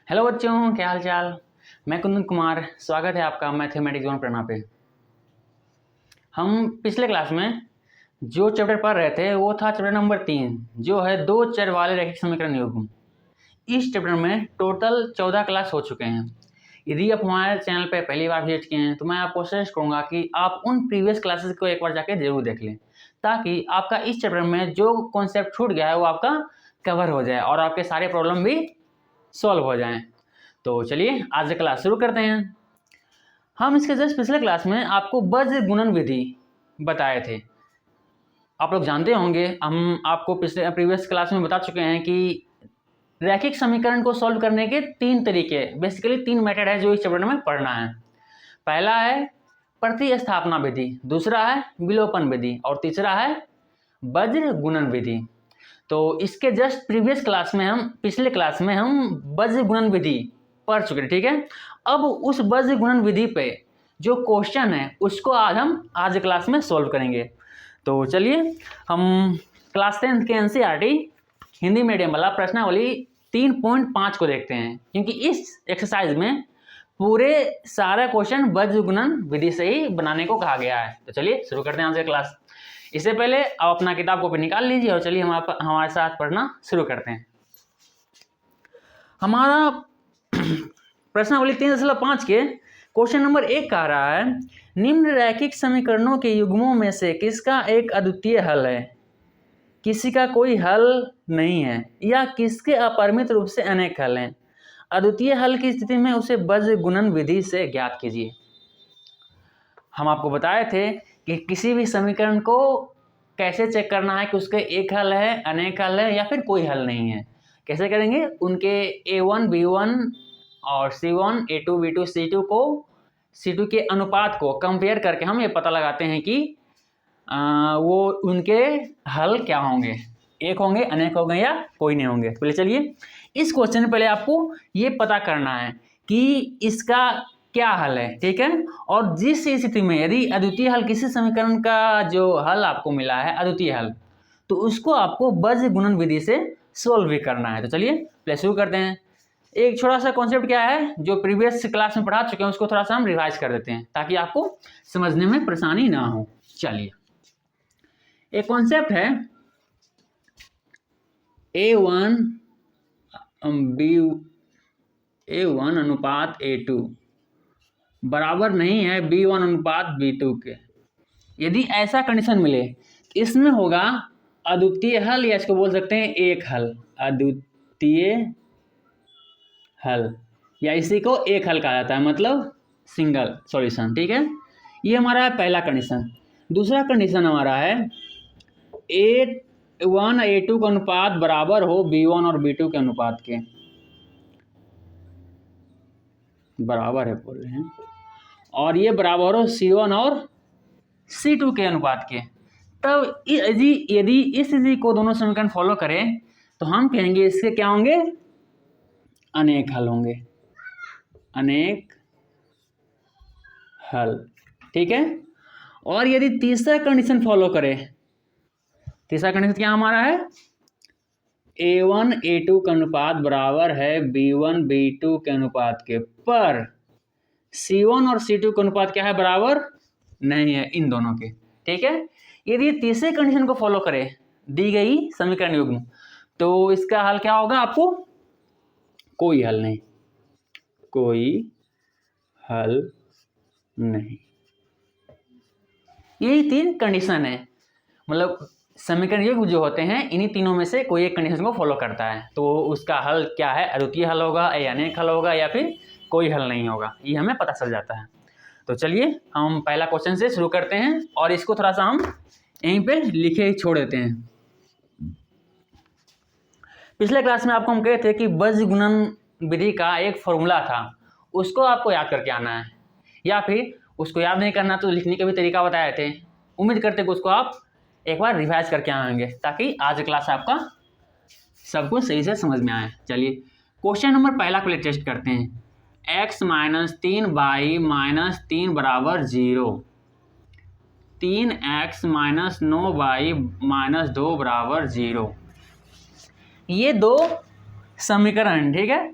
Hello बच्चों, क्या हाल चाल। मैं कुंदन कुमार, स्वागत है आपका मैथमेटिक्स वन पढ़ना पे। हम पिछले क्लास में जो चैप्टर पढ़ रहे थे वो था चैप्टर नंबर 3, जो है दो चर वाले रैखिक समीकरण युग्म। इस चैप्टर में टोटल 14 क्लास हो चुके हैं। यदि आप हमारे चैनल पे पहली बार विजिट किए हैं तो मैं आपको सजेस्ट करूँगा कि आप उन प्रीवियस क्लासेस को एक बार जाके जरूर देख लें, ताकि आपका इस चैप्टर में जो कॉन्सेप्ट छूट गया है वो आपका कवर हो जाए और आपके सारे प्रॉब्लम भी सॉल्व हो जाएं। तो चलिए आज क्लास शुरू करते हैं। हम इसके जस्ट पिछले क्लास में आपको बज्र गुणन विधि बताए थे। आप लोग जानते होंगे, हम आपको पिछले प्रीवियस क्लास में बता चुके हैं कि रैखिक समीकरण को सॉल्व करने के 3 तरीके, बेसिकली 3 मेथड है जो इस चैप्टर में पढ़ना है। पहला है प्रतिस्थापना विधि, दूसरा है विलोपन विधि और तीसरा है बज्र गुणन विधि। तो इसके जस्ट प्रीवियस क्लास में पिछले क्लास में हम बज्र गुणन विधि पढ़ चुके हैं, ठीक है। अब उस बज्र गुणन विधि पे जो क्वेश्चन है उसको हम आज क्लास में सॉल्व करेंगे। तो चलिए हम क्लास 10 के एनसीईआरटी हिंदी मीडियम वाला प्रश्नावली 3.5 को देखते हैं, क्योंकि इस एक्सरसाइज में पूरे सारा क्वेश्चन बज्र गुणन विधि से ही बनाने को कहा गया है। तो चलिए शुरू करते हैं आज की क्लास। इससे पहले आप अपना किताब कॉपी निकाल लीजिए और चलिए हमारे साथ पढ़ना शुरू करते हैं। हमारा प्रश्नावली 3.5 के क्वेश्चन नंबर 1 कह रहा है, निम्न रैखिक समीकरणों के युग्मों में से किसका एक अद्वितीय हल है, किसी का कोई हल नहीं है, या किसके अपरिमित रूप से अनेक हल हैं। अद्वितीय हल की स्थिति में उसे बज्र गुणन विधि से ज्ञात कीजिए। हम आपको बताए थे कि किसी भी समीकरण को कैसे चेक करना है कि उसके एक हल है, अनेक हल है या फिर कोई हल नहीं है। कैसे करेंगे, उनके A1 B1 और C1 A2 B2 C2 को C2 के अनुपात को कंपेयर करके हम ये पता लगाते हैं कि वो उनके हल क्या होंगे, एक होंगे, अनेक होंगे या कोई नहीं होंगे। पहले चलिए इस क्वेश्चन में पहले आपको ये पता करना है कि इसका क्या हल है, ठीक है। और जिस स्थिति में यदि अद्वितीय हल, किसी समीकरण का जो हल आपको मिला है अद्वितीय हल, तो उसको आपको बज्र गुणन विधि से सोल्व भी करना है। तो चलिए पहले शुरू करते हैं। एक छोटा सा कॉन्सेप्ट क्या है जो प्रीवियस क्लास में पढ़ा चुके हैं उसको थोड़ा सा हम रिवाइज कर देते हैं ताकि आपको समझने में परेशानी ना हो। चलिए, एक कॉन्सेप्ट है A1 अनुपात A2 बराबर नहीं है B1 अनुपात B2 के। यदि ऐसा कंडीशन मिले, इसमें होगा अद्वितीय हल, या इसको बोल सकते हैं एक हल, अद्वितीय हल, या इसी को एक हल कहा जाता है, मतलब सिंगल सॉल्यूशन, ठीक है। ये हमारा है पहला कंडीशन। दूसरा कंडीशन हमारा है A1 A2 का अनुपात बराबर हो B1 और B2 के अनुपात के, बराबर है बोल रहे हैं, और ये बराबर हो C1 और C2 के अनुपात के। तब यदि इस स्थिति को दोनों समीकरण फॉलो करें तो हम कहेंगे इसके क्या होंगे, अनेक हल होंगे, अनेक हल, ठीक है। और यदि तीसरा कंडीशन फॉलो करें, तीसरा कंडीशन क्या हमारा है, A1 A2 का अनुपात बराबर है B1 B2 के अनुपात के, पर C1 और C2 का अनुपात क्या है, बराबर नहीं है इन दोनों के, ठीक है। यदि तीसरे कंडीशन को फॉलो करें दी गई समीकरण युग्म, तो इसका हल क्या होगा, आपको कोई हल नहीं, कोई हल नहीं। यही 3 कंडीशन है, मतलब समीकरण युग्म जो होते हैं इन्हीं तीनों में से कोई एक कंडीशन को फॉलो करता है, तो उसका हल क्या है, अद्वितीय हल होगा या अनेक हल होगा या फिर कोई हल नहीं होगा, ये हमें पता चल जाता है। तो चलिए हम पहला क्वेश्चन से शुरू करते हैं और इसको थोड़ा सा हम यहीं पे लिखे छोड़ देते हैं। पिछले क्लास में आपको हम कहे थे कि बज्र गुणन विधि का एक फॉर्मूला था, उसको आपको याद करके आना है, या फिर उसको याद नहीं करना तो लिखने के भी तरीका बताए थे। उम्मीद करते कि उसको आप एक बार रिवाइज करके आएंगे ताकि आज क्लास आपका सब कुछ सही से समझ में आए। चलिए क्वेश्चन नंबर पहला को टेस्ट करते हैं। x - 3y - 3 बराबर 0, 3x - 9y - 2 बराबर 0। ये दो समीकरण, ठीक है।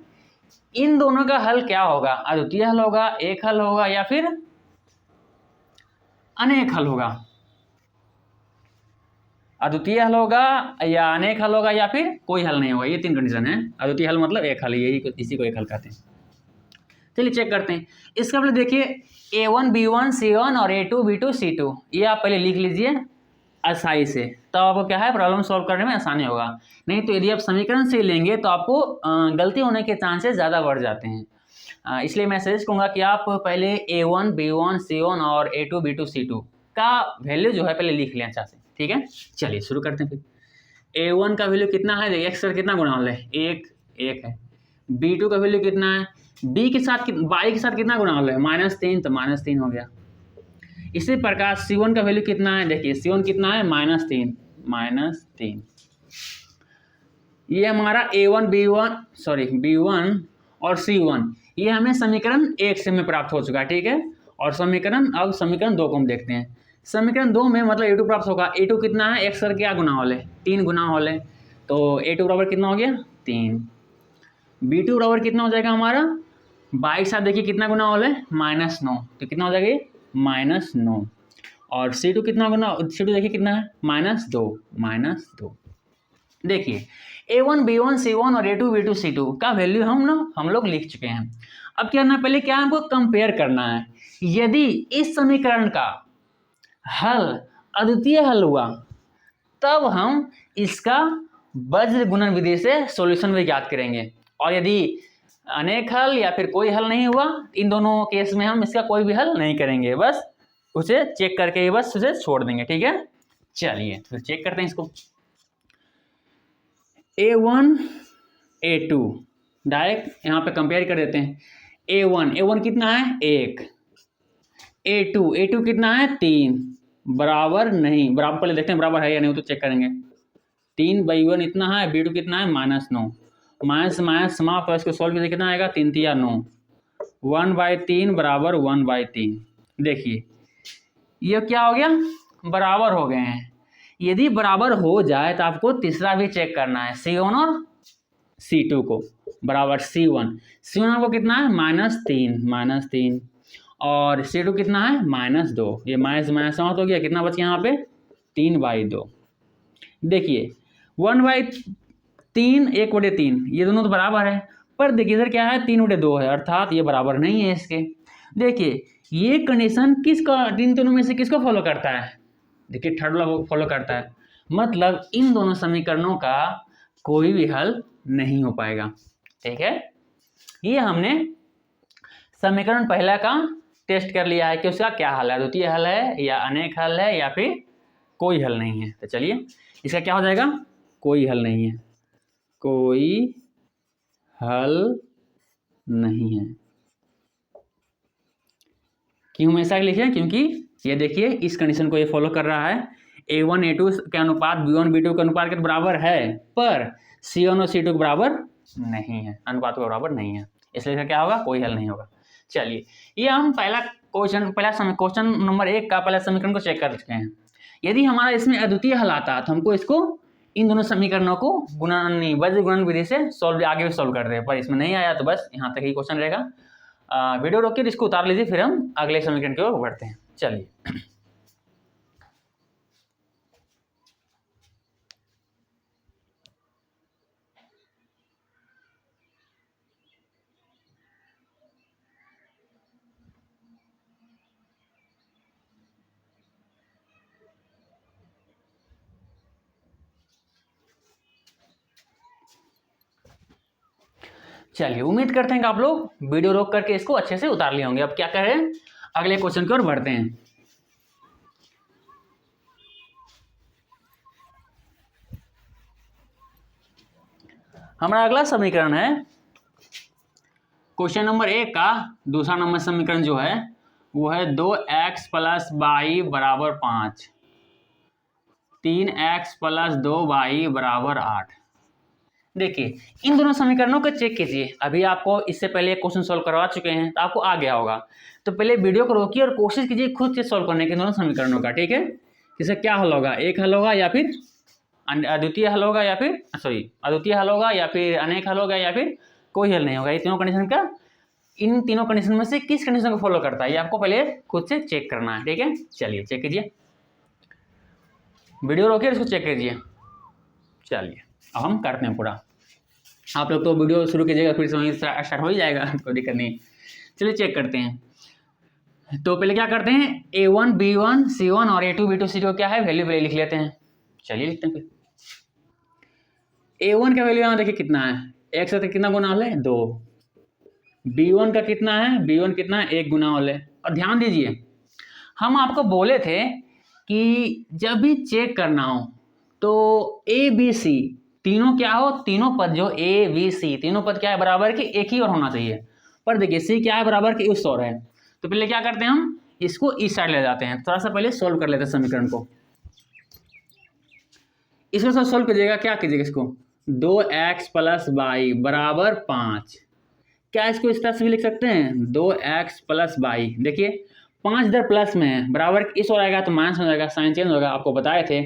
इन दोनों का हल क्या होगा, अद्वितीय हल होगा, एक हल होगा या फिर अनेक हल होगा। अद्वितीय हल होगा या अनेक हल होगा या फिर कोई हल नहीं होगा। ये तीन कंडीशन है। अद्वितीय हल मतलब एक हल, यही इसी को एक हल कहते हैं। चलिए चेक करते हैं। इसका पहले देखिए A1 B1 C1 और A2 B2 C2, ये आप पहले लिख लीजिए आसानी से, तो आपको क्या है प्रॉब्लम सॉल्व करने में आसानी होगा। नहीं तो यदि आप समीकरण से लेंगे तो आपको गलती होने के चांसेस ज़्यादा बढ़ जाते हैं। इसलिए मैं सजेस्ट करूँगा कि आप पहले A1 B1 C1 और A2 B2 C2 का वैल्यू जो है पहले लिख लें अच्छा से, ठीक है। चलिए शुरू करते हैं फिर। A1 का वैल्यू कितना है, देखिए x का कितना गुणा है, एक है। B2 का वैल्यू कितना है, b के साथ y के साथ कितना गुणा है, -3, तो -3 हो गया। इसी प्रकार C1 का वैल्यू कितना है, देखिए C1 कितना है, -3। ये हमारा B1 और C1 ये हमें समीकरण 1 से में प्राप्त हो चुका है, ठीक है। और अब समीकरण 2 को हम देखते हैं। समीकरण 2 में मतलब A2 प्राप्त होगा। A2 कितना है, x कर क्या गुना होले, 3 गुना होले, तो A2 बराबर कितना हो गया, 3। B2 बराबर कितना हो जाएगा हमारा, y के साथ देखिए कितना गुना होले, -9, तो कितना हो जाएगा, -9। और C2 कितना गुना, C2 देखिए कितना है, -2। देखिए A1 B1 C1 और A2 B2 C2 का वैल्यू हम लोग लिख चुके हैं। अब क्या करना है, पहले क्या हमको कंपेयर करना है। यदि इस समीकरण का हल अद्वितीय हल हुआ तब हम इसका वज्र गुणन विधि से सॉल्यूशन भी ज्ञात करेंगे। और यदि अनेक हल या फिर कोई हल नहीं हुआ, इन दोनों केस में हम इसका कोई भी हल नहीं करेंगे, बस उसे चेक करके ही बस उसे छोड़ देंगे, ठीक है। चलिए फिर चेक करते हैं इसको। A1 A2 डायरेक्ट यहाँ पे कंपेयर कर देते हैं। A1 कितना है, 1। A2 कितना है, 3। बराबर नहीं, बराबर पहले देखते हैं बराबर है या नहीं, तो चेक करेंगे। 3/1 इतना है, B2 कितना है, -9। माइनस समाप्त, तो इसको सॉल्व करके कितना आएगा, 3 3 9, 1/3 बराबर 1/3। देखिए ये क्या हो गया, बराबर हो गए हैं। यदि बराबर हो जाए तो आपको तीसरा भी चेक करना है, C1 और C2 को। बराबर C1 को कितना है, -3 और C2 कितना है, -2। ये माइनस समाप्त हो गया, कितना बच गया यहाँ पे, 3/2। देखिए 1/3 1/3 ये दोनों तो बराबर है, पर देखिए इधर क्या है, 3/2 है, अर्थात ये बराबर नहीं है इसके। देखिए ये कंडीशन इन दोनों में से किसको फॉलो करता है, देखिए थर्ड वाला फॉलो करता है। मतलब इन दोनों समीकरणों का कोई भी हल नहीं हो पाएगा, ठीक है। ये हमने समीकरण पहला का टेस्ट कर लिया है कि उसका क्या हल है, अद्वितीय हल है या अनेक हल है या फिर कोई हल नहीं है। तो चलिए इसका क्या हो जाएगा, कोई हल नहीं है, कोई हल नहीं है। क्यों ऐसा लिखे, क्योंकि ये देखिए इस कंडीशन को ये फॉलो कर रहा है। A1 A2 के अनुपात B1 B2 के अनुपात के बराबर है, पर C1 और C2 के बराबर नहीं है, अनुपात के बराबर नहीं है, इसलिए इसका क्या होगा, कोई हल नहीं होगा। चलिए ये हम क्वेश्चन नंबर 1 का पहला समीकरण को चेक कर चुके हैं। यदि हमारा इसमें अद्वितीय हल आता तो हमको इसको इन दोनों समीकरणों को वज्र गुणन विधि से आगे भी सॉल्व कर रहे हैं, पर इसमें नहीं आया तो बस यहाँ तक ही क्वेश्चन रहेगा। वीडियो रोक के इसको उतार लीजिए, फिर हम अगले समीकरण की ओर बढ़ते हैं। चलिए उम्मीद करते हैं कि आप लोग वीडियो रोक करके इसको अच्छे से उतार लिए होंगे। अब क्या करें, अगले क्वेश्चन की ओर बढ़ते हैं। हमारा अगला समीकरण है क्वेश्चन नंबर 1 का दूसरा नंबर समीकरण जो है वो है 2x + y = 5, 3x + 2y = 8। देखिए इन दोनों समीकरणों को चेक कीजिए। अभी आपको इससे पहले क्वेश्चन सॉल्व करवा चुके हैं तो आपको आ गया होगा, तो पहले वीडियो को रोकिए और कोशिश कीजिए खुद से सॉल्व करने के दोनों समीकरणों का, ठीक है। इससे क्या हल होगा, एक हल होगा या फिर अद्वितीय हल होगा या फिर अनेक हल होगा या फिर कोई हल नहीं होगा। ये तीनों कंडीशन का, इन तीनों कंडीशन में से किस कंडीशन को फॉलो करता है ये आपको पहले खुद से चेक करना है, ठीक है। चलिए चेक कीजिए, वीडियो रोकिए, इसको चेक कीजिए। चलिए अब हम करते हैं पूरा, आप लोग तो वीडियो शुरू कीजिएगा फिर से स्टार्ट हो ही जाएगा, कोई दिक्कत नहीं। चलिए चेक करते हैं। तो पहले क्या करते हैं, A1 B1 C1 और A2 B2 C2 क्या है वैल्यू पहले लिख लेते हैं। चलिए लिखते हैं फिर। A1 का वैल्यू यहाँ देखिए कितना है, एक से कितना गुना होले 2। B1 का कितना है, B1 कितना है 1 गुना होले। और ध्यान दीजिए हम आपको बोले थे कि जब भी चेक करना हो तो ABC तीनों क्या हो, तीनों पद जो ABC तीनों पद क्या है बराबर के एक ही और होना चाहिए। पर देखिए C क्या है बराबर के उस और है, तो पहले क्या करते हैं हम इसको इस साइड ले जाते हैं। थोड़ा सा पहले सोल्व कर लेते हैं समीकरण को। इसको सब सोल्व कीजिएगा, क्या कीजिएगा इसको 2x प्लस वाई बराबर 5। क्या इसको इस तरह से भी लिख सकते हैं 2x प्लस वाई। देखिए 5 इधर प्लस में है, बराबर इस ओर आएगा तो माइनस हो जाएगा, साइन चेंज होगा, आपको बताए थे।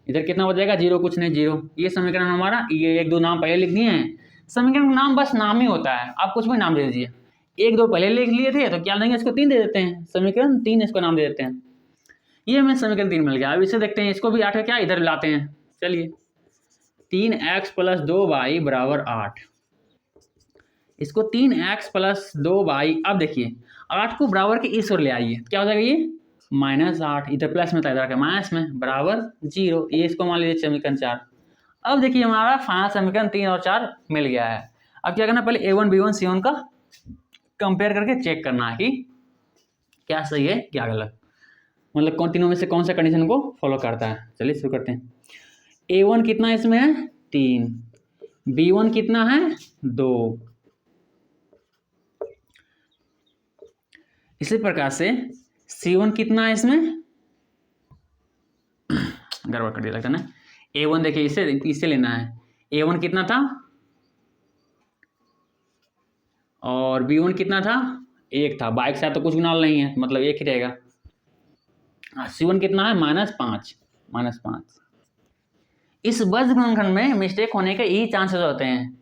इधर कितना हो जाएगा 0, कुछ नहीं 0। ये समीकरण हमारा, ये 1 2 नाम पहले लिख दिए हैं। समीकरण का नाम बस नाम ही होता है, आप कुछ भी नाम दे दीजिए। 1 2 पहले लिख लिए थे तो क्या देंगे इसको 3 दे देते हैं, समीकरण 3 इसको नाम दे देते हैं। ये हमें समीकरण 3 मिल गया। अब इसे देखते हैं, इसको भी 8 का क्या इधर लाते हैं। चलिए 3x प्लस 2y बराबर 8। इसको 3x प्लस 2y, अब देखिए 8 को बराबर के इस ओर ले आइए, क्या हो जाएगा ये -8, इधर प्लस में था इधर माइनस में, बराबर 0। ये इसको मान लीजिए समीकरण 4। अब देखिए हमारा फाइनल समीकरण 3 और 4 मिल गया है। अब क्या करना, पहले A1 B1 C1 का कंपेयर करके चेक करना है कि क्या सही है क्या गलत, मतलब कौन तीनों में से कौन सा कंडीशन को फॉलो करता है। चलिए शुरू करते हैं। A1 कितना इसमें है 3, B1 कितना है 2। इसी प्रकार से C1 कितना है इसमें, गड़बड़ कर दिया लगता है ना। A1 देखिए इसे लेना है, A1 कितना था और B1 कितना था 1 था, बाइक साथ तो कुछ गुना नहीं है मतलब 1 ही रहेगा। C1 कितना है -5। इस वज्र गुणनखंड में मिस्टेक होने के यही चांसेस होते हैं।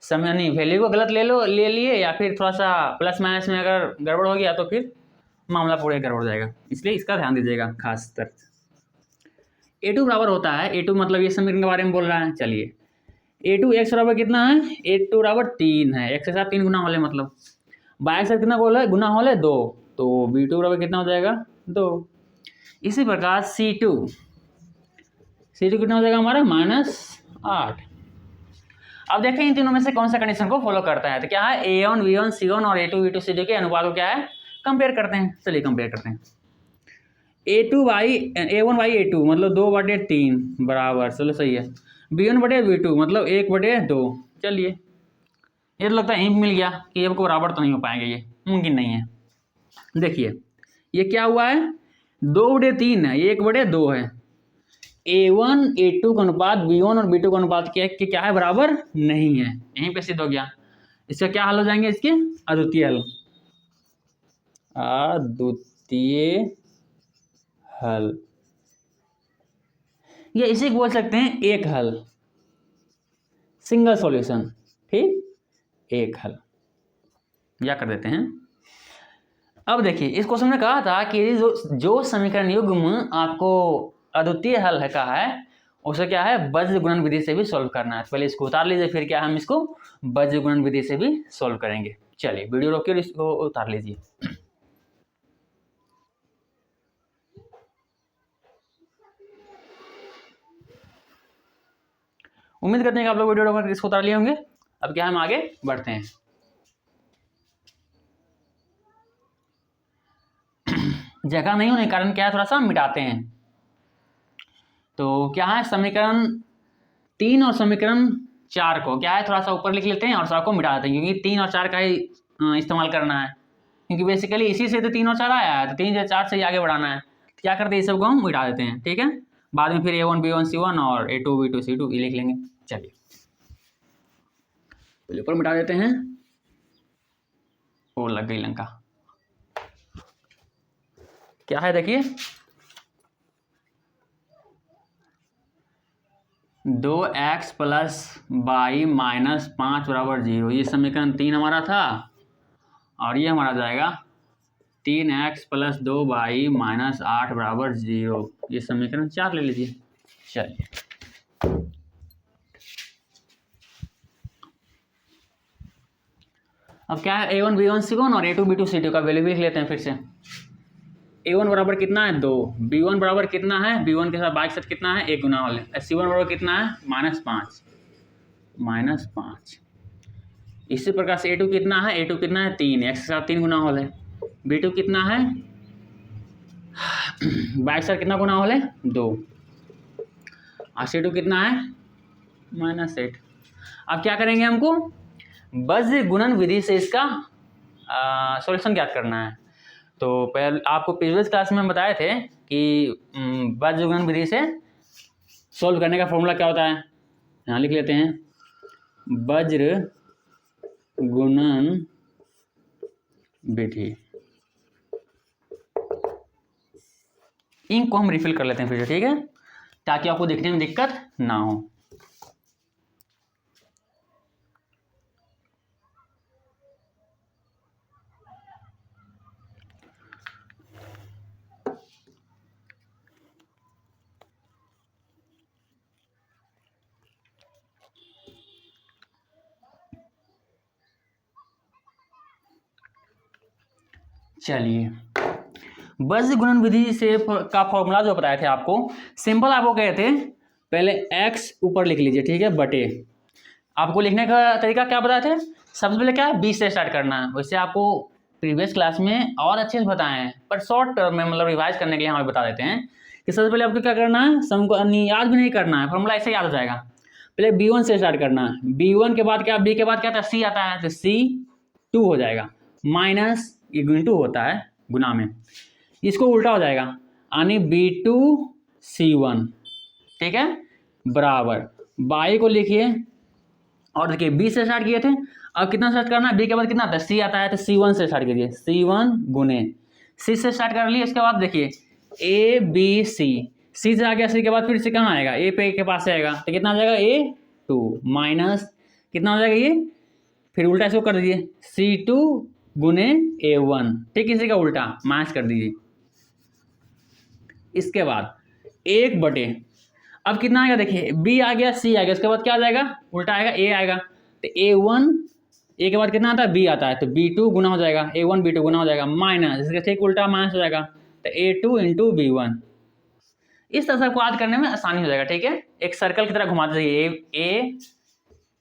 समय नहीं, वैल्यू को गलत ले लिए या फिर थोड़ा सा प्लस माइनस में अगर गड़बड़ हो गया तो फिर मामला पूरे गड़बड़ हो जाएगा, इसलिए इसका ध्यान दीजिएगा खास तर। A2 बराबर होता है, A2 मतलब ये समीकरण के बारे में बोल रहा है। चलिए A2 x बराबर कितना है, A2 बराबर 3 है, x के साथ 3 गुना होले मतलब बाय के साथ कितना बोला है गुना होले 2, तो B2 बराबर कितना हो जाएगा 2। इसी प्रकार C2 कितना हो जाएगा हमारा -8। अब देखें इन तीनों में से कौन सा कंडीशन को फॉलो करता है, तो क्या है A1 B1 C1 और A2 B2 C2 के अनुपात को क्या है कंपेयर करते हैं। चलिए कंपेयर करते हैं। A1 बाई A2 मतलब 2/3 बराबर, चलो सही है, B1 बटे B2 मतलब 1/2। चलिए ये तो लगता है हिंट मिल गया कि आपको बराबर तो नहीं हो पाएंगे, ये मुमकिन नहीं है। देखिए ये क्या हुआ है 2/3 है, 1/2 है। A1 A2 का अनुपात B1 और B2 का अनुपात क्या है बराबर नहीं है, यहीं पे सिद्ध हो गया। इसका क्या हल हो जाएंगे इसके अद्वितीय हल, अद्वितीय हल, या इसे बोल सकते हैं एक हल, सिंगल सॉल्यूशन, ठीक एक हल या कर देते हैं। अब देखिए इस क्वेश्चन में कहा था कि जो समीकरण युग्म आपको अद्वितीय हल है कहा है उसे क्या है वज्र गुणन विधि से भी सॉल्व करना है। पहले इसको उतार लीजिए, फिर क्या हम इसको वज्र गुणन विधि से भी सॉल्व करेंगे। चलिए वीडियो रोकिए और इसको उतार लीजिए। उम्मीद करते हैं कि आप लोग वीडियो रोक इसको उतार लिए होंगे। अब क्या हम आगे बढ़ते हैं। जगह नहीं होने के कारण क्या है थोड़ा सा मिटाते हैं। तो क्या है समीकरण 3 और समीकरण 4 को क्या है थोड़ा सा ऊपर लिख लेते हैं और 4 को मिटा देते हैं, क्योंकि 3 और 4 का ही इस्तेमाल करना है, क्योंकि बेसिकली इसी से तो 3 और 4 आया है, तो 3 से 4 से ही आगे बढ़ाना है। तो क्या करते हैं इस सबको हम मिटा देते हैं, ठीक है। बाद में फिर A1 B1 C1 और A2 B2 C2 ये लिख लेंगे। चलिए पहले ऊपर मिटा देते हैं, और लग गई लंका। क्या है देखिए 2x प्लस वाई माइनस 5 बराबर 0, ये समीकरण 3 हमारा था। और ये हमारा जाएगा 3x प्लस 2y माइनस 8 बराबर 0, ये समीकरण 4 ले लीजिए। चलिए अब क्या है, A1 B1 C1 और A2 B2 C2 का वैल्यू भी लिख लेते हैं फिर से। A1 बराबर कितना है 2, B1 बराबर कितना है, B1 के साथ बाई के साथ कितना है 1 गुना वाले, C1 बराबर कितना है -5। इसी प्रकार से A2 कितना है, A2 कितना है 3, x के साथ 3 गुना वाले, B2 कितना है बाई के साथ कितना गुना वाले 2, और C2 कितना है -8। अब क्या करेंगे, हमको बज्र गुणन विधि से इसका सॉल्यूशन ज्ञात करना है। तो पहले आपको प्रीवियस क्लास में हम बताए थे कि बज्र गुणन विधि से सॉल्व करने का फॉर्मूला क्या होता है, यहाँ लिख लेते हैं। वज्र गुणन विधि, इंक को हम रिफिल कर लेते हैं फिर से, ठीक है, ताकि आपको देखने में दिक्कत ना हो। चलिए, बज्र गुणन विधि से का फॉर्मूला जो बताए थे आपको, सिंपल आपको कहे थे पहले x ऊपर लिख लीजिए, ठीक है, बटे। आपको लिखने का तरीका क्या बताए थे, सबसे पहले क्या है 20 से स्टार्ट करना है। वैसे आपको प्रीवियस क्लास में और अच्छे से बताए हैं, पर शॉर्ट टर्म में मतलब रिवाइज करने के लिए हमें बता देते हैं कि सबसे पहले आपको क्या करना है, सबको याद भी नहीं करना है, फॉर्मूला ऐसे याद हो जाएगा। पहले B1 से स्टार्ट करना है, B1 के बाद क्या, B के बाद क्या था C आता है, तो C2 हो जाएगा, माइनस ये गुणित होता है गुना में, इसको उल्टा हो जाएगा, यानी B2 C1, ठीक है, बराबर बाई को लिखिए। और देखिए 20 से स्टार्ट किए थे, अब कितना स्टार्ट करना है, B के बाद कितना आता है C आता है, तो C1 से स्टार्ट कीजिए, C1 गुने C से स्टार्ट कर लिए। इसके बाद देखिए A B C से आ गया, C के बाद फिर से कहाँ आएगा, A पे के पास से आएगा, तो कितना हो जाएगा A2 माइनस कितना हो जाएगा ये, फिर उल्टा इसको कर दीजिए C2 गुने A1, ठीक, इसी का उल्टा माइनस कर दीजिए। इसके बाद 1 बटे, अब कितना आएगा देखिए, B आ गया C आ गया, इसके बाद क्या आ जाएगा, उल्टा आएगा A आएगा, तो A1 A के बाद कितना आता है B आता है, तो B2 गुना हो जाएगा, A1 B2 गुना हो जाएगा, माइनस इसके ठीक उल्टा माइनस हो जाएगा, तो A2 इंटू B1। इस तरह से आपको याद करने में आसानी हो जाएगा, ठीक है। एक सर्कल की तरह घुमाते जाइए A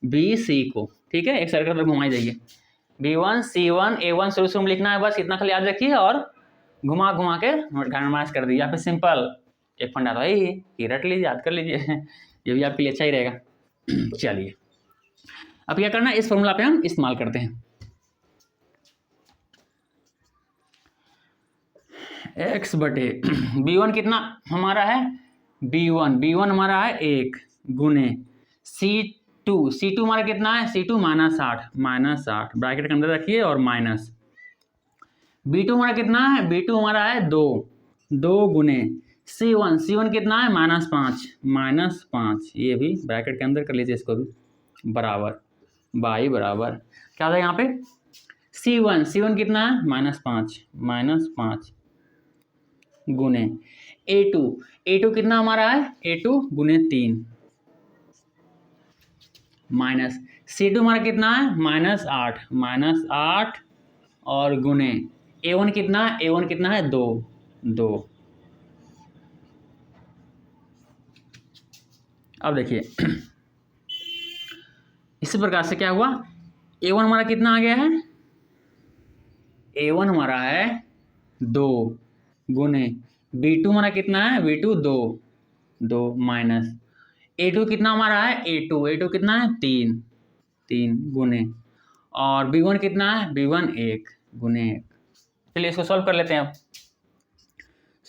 B C को, ठीक है, एक सर्कल की तरह घुमाई जाइए, B1 C1 A1 शुरू शुरू में लिखना है, बस इतना खाली याद रखिए, और घुमा घुमा के माइनस कर दीजिए। या फिर सिंपल एक फंडा तो है ये रट लीजिए, याद कर लीजिए, ये भी आपके लिए अच्छा ही रहेगा। चलिए अब क्या करना है, इस फॉर्मूला पे हम इस्तेमाल करते हैं। x बटे B1 कितना हमारा है, B1 हमारा है 1 गुने C2 हमारा कितना है, C2 -8 ब्रैकेट के अंदर रखिए, और माइनस B2 हमारा कितना है, B2 हमारा है 2 गुने C1 कितना है -5, ये भी ब्रैकेट के अंदर कर लीजिए, इसको भी बराबर बाई बराबर क्या था यहाँ पे, C1 कितना है -5 गुने A2 कितना हमारा है, A2 गुने 3 माइनस C2 हमारा कितना है -8 और गुने A1 कितना है 2। अब देखिए इसी प्रकार से क्या हुआ, A1 हमारा कितना आ गया है, A1 हमारा है 2 गुने B2 हमारा कितना है, B2 2 माइनस A2 कितना हमारा है, A2 कितना है 3 गुने, और B1 कितना है, B1 1 गुने 1। चलिए इसको सॉल्व कर लेते हैं। अब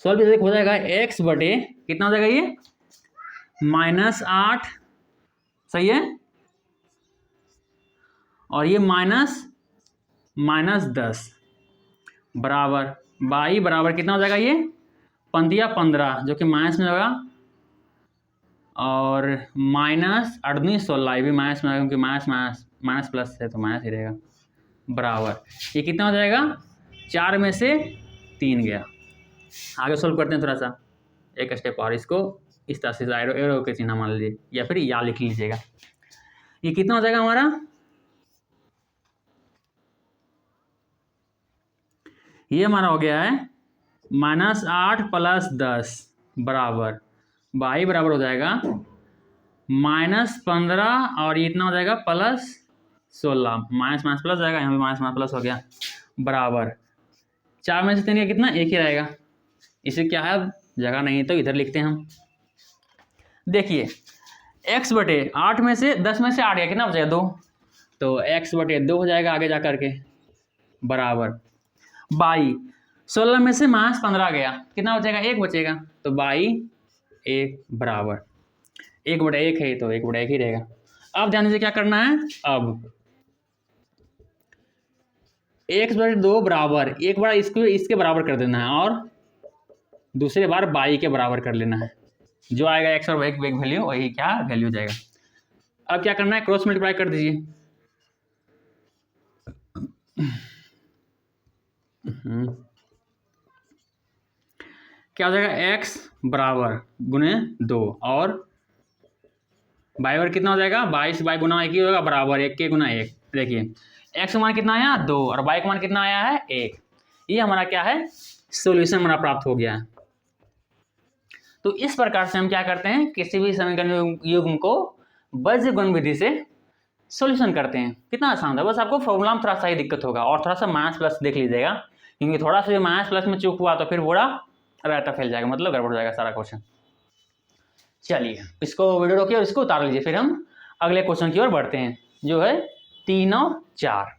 सॉल्व जैसे हो जाएगा x बटे कितना हो जाएगा ये -8, सही है, और ये -10 बराबर बाई बराबर कितना हो जाएगा, ये 15 जो कि माइनस में होगा, और माइनस 18 ये भी माइनस में, क्योंकि माइनस प्लस है तो माइनस ही रहेगा, बराबर ये कितना हो जाएगा, 4 में से 3 गया। आगे सोल्व करते हैं थोड़ा सा एक स्टेप और, इसको इस तरह से एरो के चिन्ह मान लीजिए या फिर या लिख लीजिएगा। ये कितना हो जाएगा हमारा, ये हमारा हो गया है -8 + 10 बराबर y बराबर हो जाएगा -15 और ये इतना हो जाएगा +16, माइनस माइनस प्लस जाएगा, यहाँ भी माइनस माइनस प्लस हो गया, बराबर 4 में से 3 का कितना, 1 ही रहेगा। इसे क्या है, अब जगह नहीं तो इधर लिखते हैं हम। देखिए x/8 में से 10 में से 8 गया, कितना बचेगा 2, तो x/2 हो जाएगा आगे जा करके, बराबर बाई 16 में से -15 गया, कितना बचेगा, 1 बचेगा, तो बाई 1 बराबर 1/1 है तो 1/1 ही रहेगा। अब ध्यान दीजिए क्या करना है, अब x/2 बराबर एक बार इसके बराबर कर देना है और दूसरे बार बाई के बराबर कर लेना है, जो आएगा x और y की वैल्यू वही क्या वैल्यू हो जाएगा। अब क्या करना है, क्रॉस मल्टीप्लाई कर दीजिए, क्या हो जाएगा, x बराबर गुने 2 और बाई बार कितना हो जाएगा, 22 बाई गुना 1 ही होगा, बराबर 1 के गुना 1। देखिए x का मान कितना आया 2 और y का मान कितना आया है 1, ये हमारा क्या है, सॉल्यूशन हमारा प्राप्त हो गया है। तो इस प्रकार से हम क्या करते हैं, किसी भी समीकरण युग्म को बीजगणित विधि से सॉल्यूशन करते हैं। कितना आसान था, बस आपको फॉर्मूला में थोड़ा सा ही दिक्कत होगा और थोड़ा सा माइनस प्लस देख लीजिएगा, क्योंकि थोड़ा सा भी माइनस प्लस में चूक हुआ तो फिर पूरा रायता फैल जाएगा, मतलब गड़बड़ हो जाएगा सारा क्वेश्चन। चलिए इसको वीडियो रोकिए और इसको उतार लीजिए, फिर हम अगले क्वेश्चन की ओर बढ़ते हैं, जो है 3 और 4।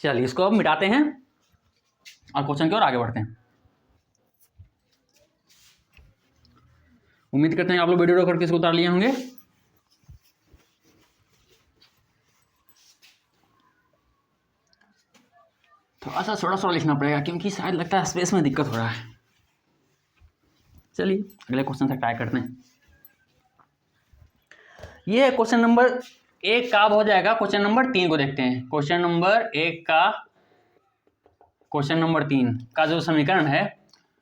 चलिए इसको अब मिटाते हैं और क्वेश्चन की ओर आगे बढ़ते हैं। उम्मीद करते हैं आप लोग वीडियो करके इसको उतार लिए होंगे। थोड़ा सा लिखना पड़ेगा क्योंकि शायद लगता है स्पेस में दिक्कत हो रहा है। चलिए अगले क्वेश्चन से ट्राई करते हैं। ये है क्वेश्चन नंबर 1 का, अब हो जाएगा क्वेश्चन नंबर 3 को देखते हैं। क्वेश्चन नंबर 3 का जो समीकरण है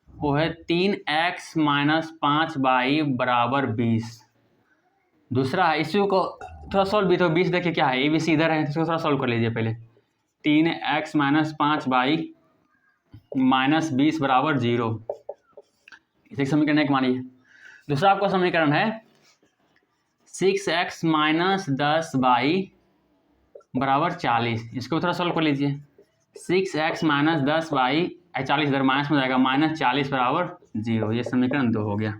वो है 3x - 5y = 20। दूसरा है, इसी को थोड़ा सॉल्व भी, तो 20 देखिए क्या है, ABC इधर है, इसको थोड़ा सॉल्व कर लीजिए पहले। 3x - 5y - 20 = 0, इसे समीकरण एक मानिए। दूसरा आपका समीकरण है 6x - 10y = 40, इसको थोड़ा सॉल्व कर लीजिए। 6x - 10y 40 इधर माइनस में जाएगा, -40 = 0, ये समीकरण 2 हो गया।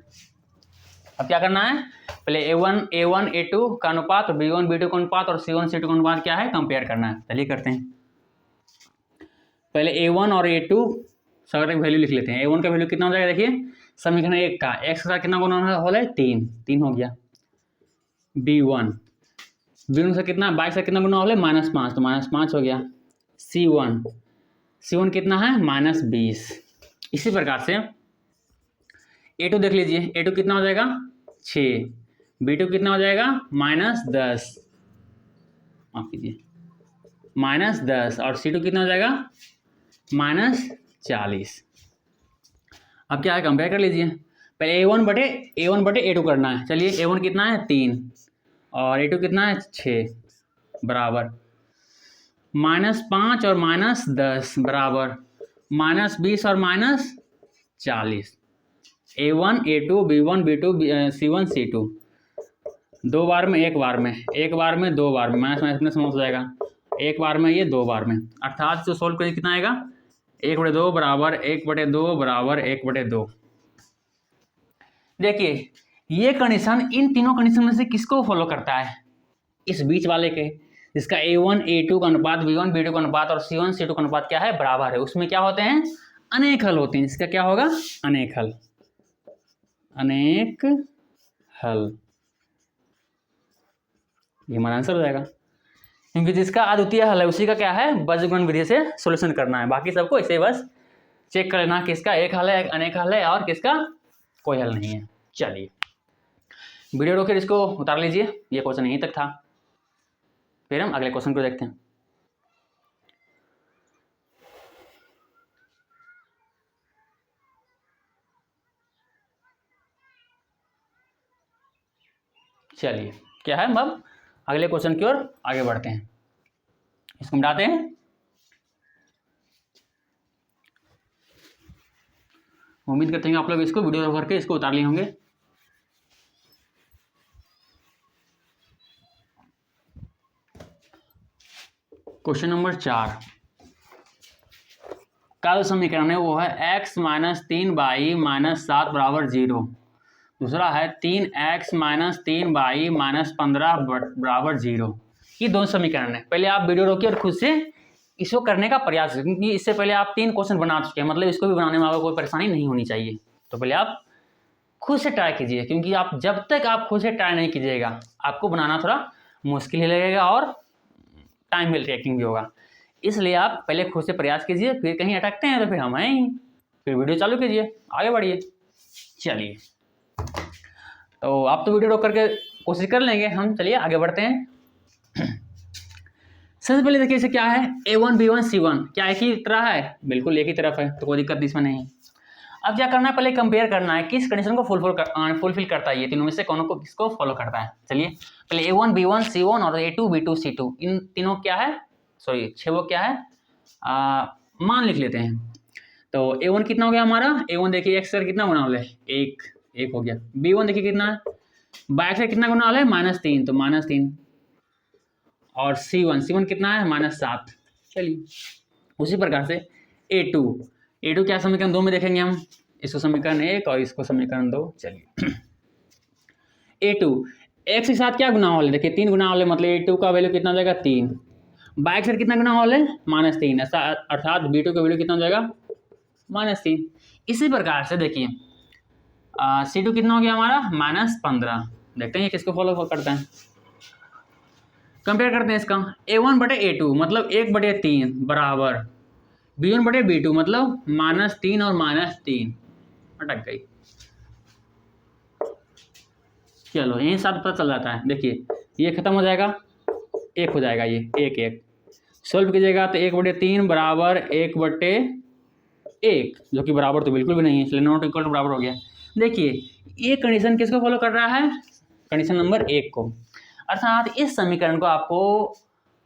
अब क्या करना है, पहले A1 A2 का अनुपात और B1 B2 का अनुपात और C1 C2 का अनुपात क्या है, कंपेयर करना है। चलिए करते हैं। पहले A1 और A2 सभी वैल्यू लिख लेते हैं। A1 का वैल्यू कितना हो जाएगा, देखिए समीकरण 1 का x का कितना गुना होल है, 3 हो गया। B1 से कितना, 22 से कितना गुना होल है, -5, तो -5 हो गया। C1 कितना है, -20। इसी प्रकार से A2 देख लीजिए, A2 कितना हो जाएगा 6, B2 कितना हो जाएगा -10, माफ कीजिए -10, और C2 कितना हो जाएगा -40। अब क्या है, कंपेयर कर लीजिए। पहले A1 बटे A2 करना है। चलिए A1 कितना है 3 और A2 कितना है 6, बराबर -5 और -10 बराबर -20 और -40। A1 A2 B1 B2 C1 C2, 2 बार में, एक बार में 2 बार में, माइनस हो जाएगा, एक बार में ये 2 बार में, अर्थात जो सोल्व करें कितना आएगा, 1/2 बराबर 1/2 बराबर 1/2। देखिए ये कंडीशन इन तीनों कंडीशन में से किसको फॉलो करता है, इस बीच वाले के। इसका A1 A2 का अनुपात, B1 B2 का अनुपात और C1 C2 का अनुपात क्या है, बराबर है, उसमें क्या होते हैं, अनेक हल होते हैं। इसका क्या होगा, अनेक हल, अनेक हल, ये हमारा आंसर हो जाएगा। क्योंकि जिसका अद्वितीय हल है उसी का क्या है, बीजगणित विधि से सॉल्यूशन करना है। बाकी सबको इसे बस चेक कर लेना किसका एक हल है, अनेक हल है और किसका कोई हल नहीं है। चलिए वीडियो रोक कर इसको उतार लीजिए, ये क्वेश्चन यहीं तक था, फिर हम अगले क्वेश्चन को देखते हैं। चलिए क्या है, अब अगले क्वेश्चन की ओर आगे बढ़ते हैं, इसको मिटाते हैं। उम्मीद करते हैं आप लोग इसको वीडियो रोक करके इसको उतार लिए होंगे। क्वेश्चन नंबर 4 का जो समीकरण है वो है x माइनस 3y माइनस 7 बराबर 0। दूसरा है 3x माइनस 3y माइनस 15 बराबर 0। ये दोनों समीकरण है। पहले आप वीडियो रोकिए और खुद से इसको करने का प्रयास करें, क्योंकि इससे पहले आप 3 क्वेश्चन बना चुके हैं, मतलब इसको भी बनाने में आपको कोई परेशानी नहीं होनी चाहिए। तो पहले आप खुद से ट्राई कीजिए, क्योंकि आप जब तक आप खुद से ट्राई नहीं कीजिएगा आपको बनाना थोड़ा मुश्किल ही लगेगा और टाइम भी टेकिंग भी होगा। इसलिए आप पहले खुद से प्रयास कीजिए, फिर कहीं अटकते हैं तो फिर हम आएंगे, फिर वीडियो चालू कीजिए, आगे बढ़िए। चलिए तो आप तो वीडियो रोक करके कोशिश कर लेंगे, हम चलिए आगे बढ़ते हैं। सबसे पहले देखिए इसे क्या है, A1 B1 C1 क्या एक ही तरह है, बिल्कुल एक ही तरफ है, तो कोई दिक्कत इसमें नहीं है। अब क्या करना है, पहले कंपेयर करना है किस कंडीशन को फुलफिल करता है, ये तीनों में से कौन को किसको फॉलो करता है। चलिए पहले A1 B1 C1 और A2 B2 C2 इन तीनों क्या है, सॉरी 6 वो क्या है, मान लिख लेते हैं। तो A1 कितना हो गया हमारा, A1 देखिए x से कितना गुना वाला है, एक हो गया। B1 देखिए कितना है, बाय से कितना गुना वाला है, -3, तो -3। और C1 कितना है, -7। चलिए उसी प्रकार से A2 क्या समीकरण 2 में देखेंगे हम, इसको समीकरण 1 और इसको समीकरण 2। चलिए A2 x के साथ क्या गुना वाले, देखिए 3 गुना वाले, मतलब A2 का वैल्यू कितना हो जाएगा 3। बाय से कितना गुना वाले, -3, अर्थात B2 का वैल्यू कितना हो जाएगा, -3। इसी प्रकार से देखिए C2 कितना हो गया हमारा, -15। देखते हैं ये किसको फॉलो करता है, कंपेयर करते हैं इसका। A1 बटे A2 मतलब 1/3 बराबर B1 बटे B2 मतलब -3 और -3, अटक गई। चलो यहीं साथ पता चल जाता है, देखिए ये खत्म हो जाएगा, 1 हो जाएगा, ये 1 सोल्व कीजिएगा तो 1/3 बराबर 1/1, जो कि बराबर तो बिल्कुल भी नहीं है, इसलिए नॉट इक्वल टू बराबर हो गया। देखिए ये कंडीशन किसको फॉलो कर रहा है, कंडीशन नंबर 1 को, अर्थात इस समीकरण को आपको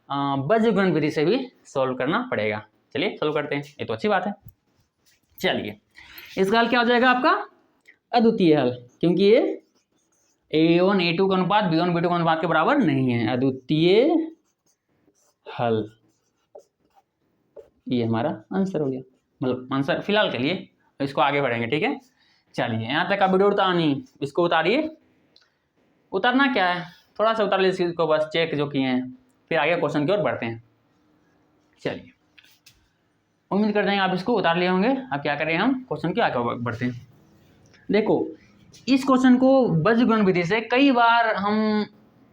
बीजगणित विधि से भी सॉल्व करना पड़ेगा। चलिए सॉल्व करते हैं, ये तो अच्छी बात है। चलिए इसका हल क्या हो जाएगा आपका, अद्वितीय हल, क्योंकि ये A1 A2 का अनुपात B1 B2 का अनुपात के बराबर नहीं है, अद्वितीय हल, ये हमारा आंसर हो गया, मतलब आंसर फिलहाल के लिए, इसको आगे बढ़ेंगे, ठीक है। चलिए यहाँ तक आप वीडियो उतारनी, इसको उतारिए, उतारना क्या है, थोड़ा सा उतार लीजिए इसको, बस चेक जो किए हैं, फिर आगे क्वेश्चन की ओर बढ़ते हैं। चलिए उम्मीद करते हैं आप इसको उतार लिए होंगे। अब क्या करें, हम क्वेश्चन की आगे बढ़ते हैं। देखो इस क्वेश्चन को बीजगणित विधि से कई बार हम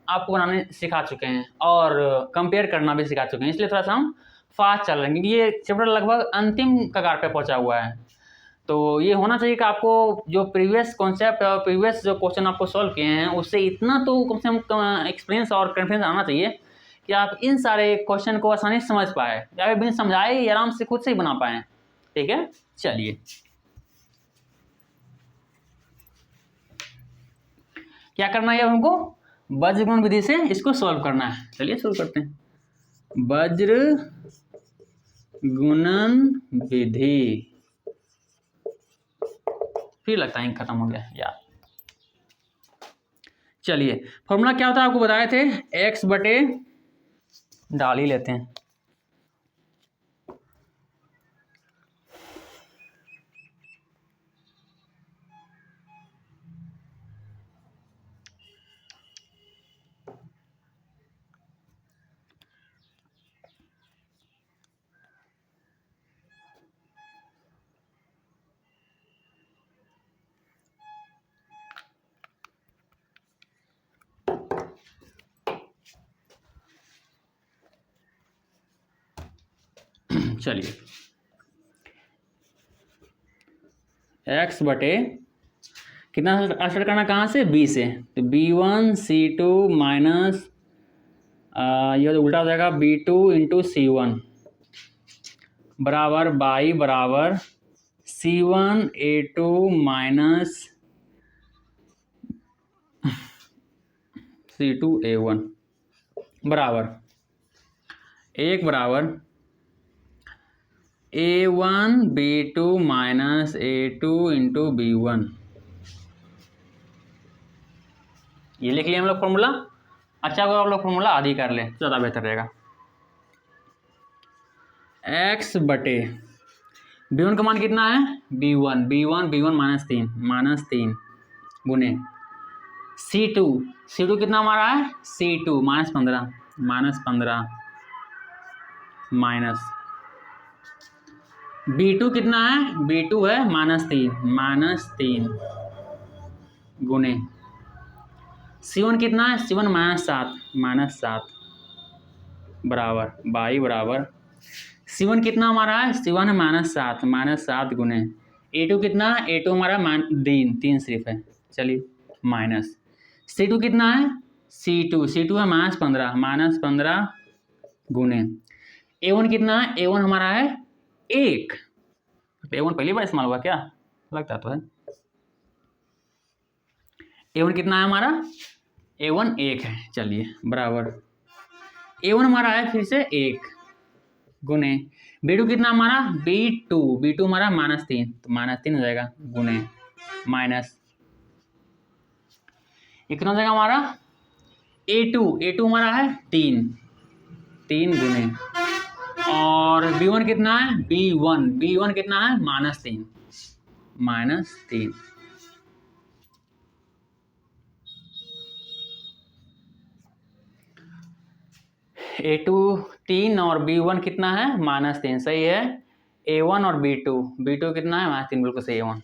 आपको बनाने सिखा चुके हैं और कंपेयर करना भी सिखा चुके हैं, इसलिए थोड़ा सा हम फास्ट चल रहे हैं, क्योंकि ये चैप्टर लगभग अंतिम कगार पे पहुंचा हुआ है। तो ये होना चाहिए कि आपको जो प्रीवियस कॉन्सेप्ट और प्रीवियस जो क्वेश्चन आपको सॉल्व किए हैं उससे इतना तो कम से कम एक्सपीरियंस और कॉन्फिडेंस आना चाहिए कि आप इन सारे क्वेश्चन को आसानी से समझ पाए, या फिर बिना समझाए ही आराम से खुद से ही बना पाएँ, ठीक है। चलिए क्या करना है, अब हमको वज्रगुणन विधि से इसको सॉल्व करना है। चलिए सॉल्व करते हैं, वज्र गुणन विधि, फिर लगता है खत्म हो गया यार। चलिए फॉर्मूला क्या होता है आपको बताए थे, x बटे, डाल ही लेते हैं, चलिए x बटे कितना स्टार्ट करना, कहाँ से, b से, तो b1 c2 माइनस यह तो उल्टा हो जाएगा b2 इंटू c1 बराबर बाई बराबर c1 a2 minus c2 a1 बराबर एक बराबर a1 b2 minus a2 into b1। ये लिख लिया हम लोग फॉर्मूला। अच्छा होगा आप लोग फॉर्मूला आदि कर ले, ज़्यादा बेहतर रहेगा। x बटे b1 का मान कितना है, b1 माइनस तीन गुने c2 कितना हमारा है, c2 माइनस 15 माइनस b2 कितना है, b2 है माइनस तीन गुने c1 कितना है, c1 माइनस सात बराबर बाई बराबर c1 कितना हमारा है, c1 है माइनस सात गुने a2 कितना है, a2 हमारा तीन सिर्फ है, चलिए माइनस c2 कितना है, c2 है माइनस 15 गुने a1 कितना है, a1 हमारा है एक, a1 पहली बार इस्तेमाल हुआ क्या, लगता तो है। a1 कितना है हमारा, a1 एक है, चलिए बराबर a1 हमारा है फिर से एक गुने b2 कितना हमारा, b2 हमारा माइनस तीन हो जाएगा गुने माइनस कितना हो जाएगा हमारा a2 हमारा है तीन गुने और b1 कितना है, b1 कितना है माइनस तीन a2 तीन और b1 कितना है -3, सही है। a1 और b2 कितना है -3, बिल्कुल सही a1।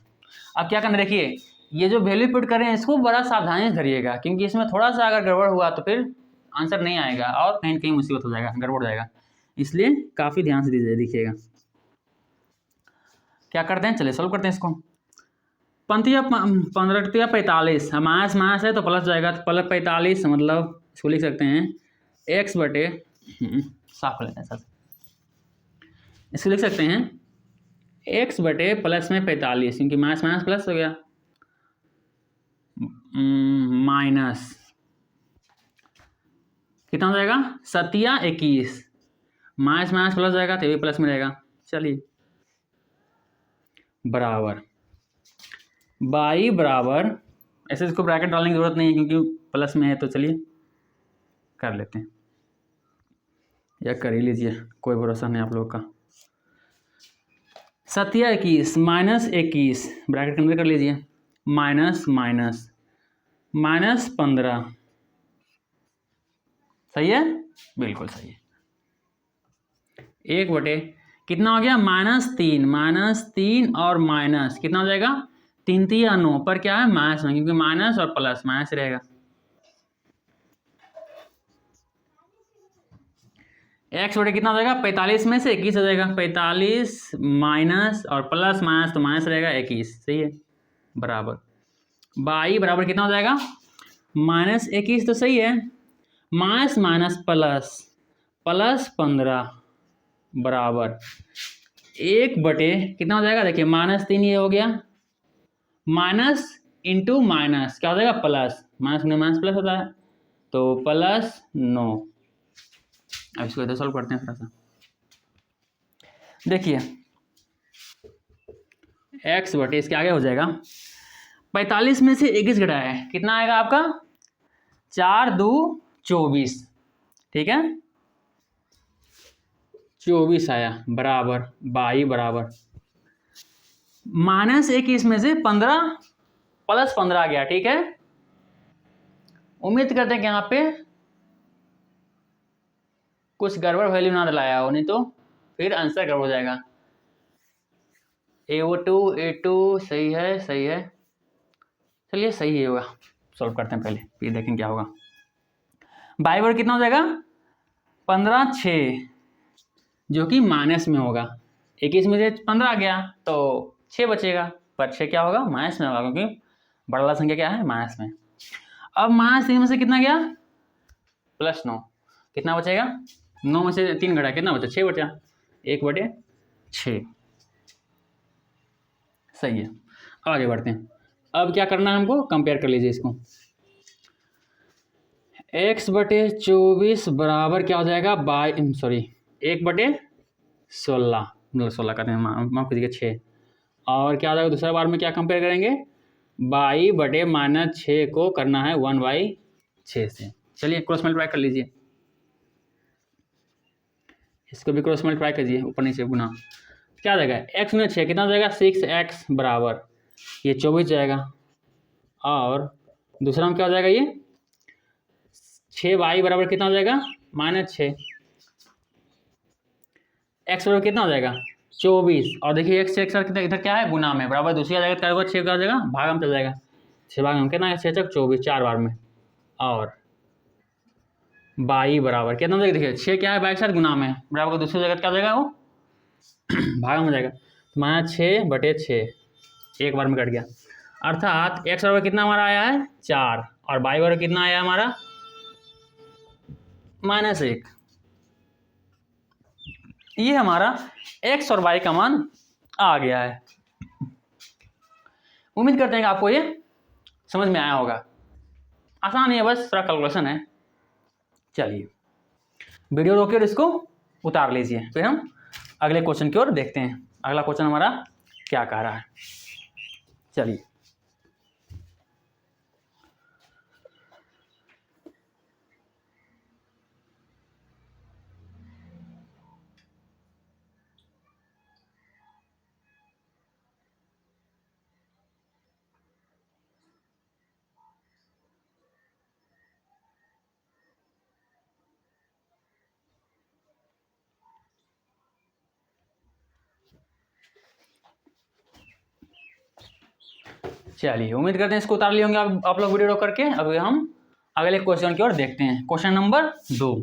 अब क्या करना, देखिए ये जो वैल्यू पुट कर रहे हैं इसको बड़ा सावधानी से धरिएगा, क्योंकि इसमें थोड़ा सा अगर गड़बड़ हुआ तो फिर आंसर नहीं आएगा और कहीं कहीं मुसीबत हो जाएगा, गड़बड़ हो जाएगा, इसलिए काफ़ी ध्यान से दीजिए। देखिएगा क्या करते हैं, चलिए सॉल्व करते हैं इसको। 15 45 माइनस है तो प्लस जाएगा, तो प्लस 45 मतलब इसको लिख सकते हैं x बटे साफ कर लेते हैं सर, इसको लिख सकते हैं x बटे प्लस में 45, क्योंकि माइनस प्लस हो गया, माइनस कितना हो जाएगा 21 माइनस प्लस जाएगा तो ये प्लस में रहेगा, चलिए बराबर बाई बराबर, ऐसे इसको ब्रैकेट डालने की जरूरत नहीं है क्योंकि प्लस में है, तो चलिए कर लेते हैं या कर ही लीजिए, कोई भरोसा नहीं आप लोगों का। 21 -21 ब्रैकेट के अंदर कर लीजिए, माइनस 15, सही है, बिल्कुल सही है। 1 बटे कितना हो गया -3 और माइनस कितना हो जाएगा 3 3 9 पर क्या है माइनस में, क्योंकि माइनस और प्लस माइनस रहेगा। x बटे कितना हो जाएगा 45 में से 21 हो जाएगा, 45 माइनस और प्लस माइनस तो माइनस रहेगा 21, सही है बराबर बाई बराबर कितना हो जाएगा -21 तो सही है, माइनस प्लस 15 बराबर 1 बटे कितना हो जाएगा, देखिए -3 ये हो गया, माइनस इंटू माइनस क्या हो जाएगा प्लस, माइनस प्लस होता है तो +9। अब इसको इधर सॉल्व करते हैं थोड़ा सा, देखिए x बटे इसके आगे हो जाएगा 45 में से 21 घटाया है, कितना आएगा आपका 4 2 24, ठीक है 24 आया बराबर बाई बराबर -21 में से 15 प्लस 15 आ गया, ठीक है। उम्मीद करते हैं कि यहाँ पे कुछ गड़बड़ वैल्यू ना दिलाया हो, नहीं तो फिर आंसर गड़बड़ हो जाएगा। A2 सही है चलिए सही ही होगा, सॉल्व करते हैं पहले फिर देखें क्या होगा। बाई बराबर कितना हो जाएगा 15 6 जो कि माइनस में होगा। 21 में से 15 गया तो 6 बचेगा, पर 6 क्या होगा, माइनस में होगा, क्योंकि बड़ा वाला संख्या क्या है, माइनस में। अब -3 में से कितना गया, +9, कितना बचेगा, 9 में से 3 घटा कितना बचा, 6 बचा, 1/6। सही है। आगे बढ़ते हैं। अब क्या करना है हमको, कंपेयर कर लीजिए इसको। x/24 बराबर क्या हो जाएगा, 1/16, मतलब 16 कहते हैं, माफ कीजिएगा 6। और क्या हो जाएगा, दूसरा बार में क्या कंपेयर करेंगे, -6 को करना है 1/6 से। चलिए क्रॉस मल्टीप्लाई कर लीजिए, इसको भी क्रॉस मल्टीप्लाई कीजिए, ऊपर नीचे गुना, क्या जाएगा, x में 6 कितना जाएगा, 6x बराबर ये 24 जाएगा। और दूसरा में क्या हो जाएगा, ये 6y बराबर कितना हो जाएगा, -6। x बराबर कितना हो जाएगा, 24। और देखिए x एक साथ कितना, इधर क्या है, गुना में, बराबर दूसरी आ जाएगा, क्या होगा, 6 का हो जाएगा, भाग में चल जाएगा, 6 भाग में कितना है, 6 × 24, 4 बार में। और y बराबर कितना हो जाएगा, देखिए 6 क्या है, बाई के साथ गुना में, बराबर दूसरी जगह क्या हो जाएगा, वो भाग में हो जाएगा, तो -6/6, एक बार में कट गया। अर्थात x बराबर कितना हमारा आया है, 4, और y बराबर कितना आया हमारा, -1। ये हमारा x और y का मान आ गया है। उम्मीद करते हैं कि आपको ये समझ में आया होगा। आसान है, बस थोड़ा कैलकुलेशन है। चलिए वीडियो रोकिए और इसको उतार लीजिए, फिर हम अगले क्वेश्चन की ओर देखते हैं। अगला क्वेश्चन हमारा क्या कह रहा है, चलिए। चलिए उम्मीद करते हैं इसको उतार लिए होंगे आप लोग वीडियो रोक करके। अभी हम अगले क्वेश्चन की ओर देखते हैं। Question number 2।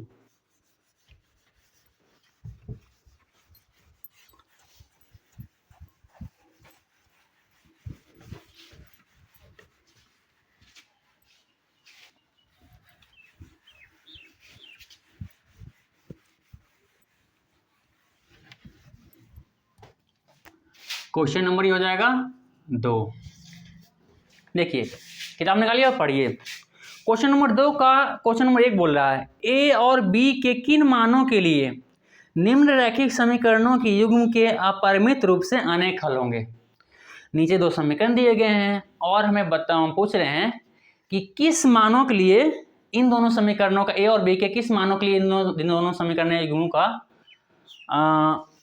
क्वेश्चन नंबर ये हो जाएगा 2। देखिए किताब निकालिए और पढ़िए। क्वेश्चन नंबर 2 का क्वेश्चन नंबर 1 बोल रहा है, ए और बी के किन मानों के लिए निम्न रैखिक समीकरणों के युग्म के अपरिमित रूप से अनेक हल होंगे। नीचे 2 समीकरण दिए गए हैं और हमें पूछ रहे हैं कि किस मानों के लिए इन दोनों समीकरणों का, ए और बी के किस मानों के लिए इन दोनों समीकरणों के युग्मों का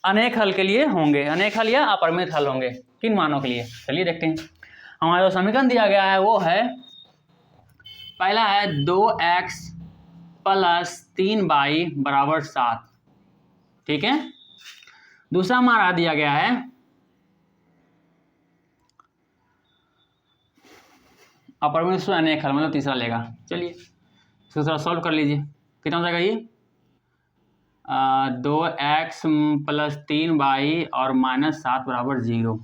अनेक हल के लिए होंगे, अनेक हल या अपरिमित हल होंगे, किन मानों के लिए। चलिए देखते हैं। हमारा जो समीकरण दिया गया है वो है, पहला है 2x + 3y = 7, ठीक है। दूसरा हमारा दिया गया है अपरिमित से अनेक हल, मतलब तीसरा लेगा। चलिए इसको थोड़ा सॉल्व कर लीजिए, कितना हो जाएगा ये, 2x + 3y और -7 = 0।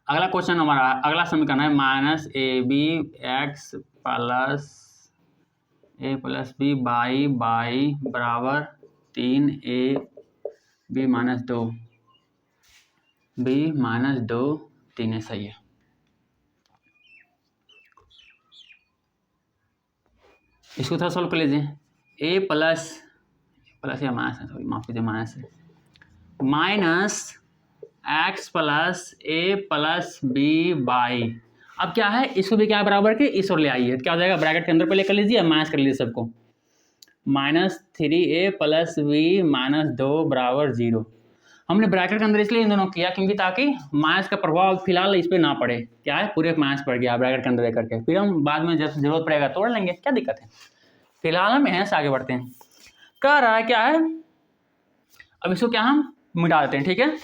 अगला क्वेश्चन हमारा, अगला समीकरण है -abx + a + b y = 3ab - 2 b - 2 3 है, सही है। इसको थोड़ा सॉल्व कर लीजिए। a प्लस या माइनस है, सॉरी माफ कीजिए, माइनस है, -x + a + b/। अब क्या है, इसको भी क्या बराबर के इस ओर ले आइए, क्या हो जाएगा, ब्रैकेट के अंदर पहले कर लीजिए, माइनस कर लीजिए सबको। -3a + b - 2 = 0। हमने ब्रैकेट के अंदर इसलिए इन दोनों किया क्योंकि ताकि माइनस का प्रभाव फिलहाल इस पर ना पड़े। क्या है, पूरे माइनस पड़ गया ब्रैकेट के अंदर लेकर के, फिर हम बाद में जब जरूरत पड़ेगा तोड़ लेंगे, क्या दिक्कत है। फिलहाल हम यहाँ से आगे बढ़ते हैं। कह रहा है क्या है, अब इसको क्या हम मिटा देते हैं, ठीक है।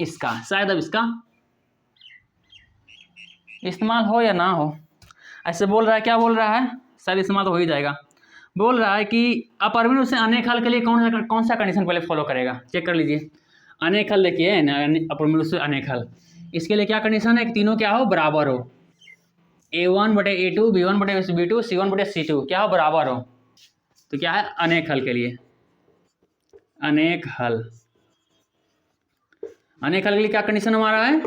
इसका शायद अब इसका इस्तेमाल हो या ना हो, ऐसे बोल रहा है, क्या बोल रहा है, शायद इस्तेमाल तो हो ही जाएगा। बोल रहा है कि अपरिमेय से अनेक हल के लिए कौन सा कंडीशन पहले फॉलो करेगा, चेक कर लीजिए। अनेक हल देखिए ना, अपरिमेय से अनेक हल, इसके लिए क्या कंडीशन है कि तीनों क्या हो, बराबर हो। A1/A2, B1/B2, C1/C2 क्या हो, बराबर हो। तो क्या है, अनेक हल के लिए, अनेक हल, अनेक हल के लिए क्या कंडीशन हमारा है,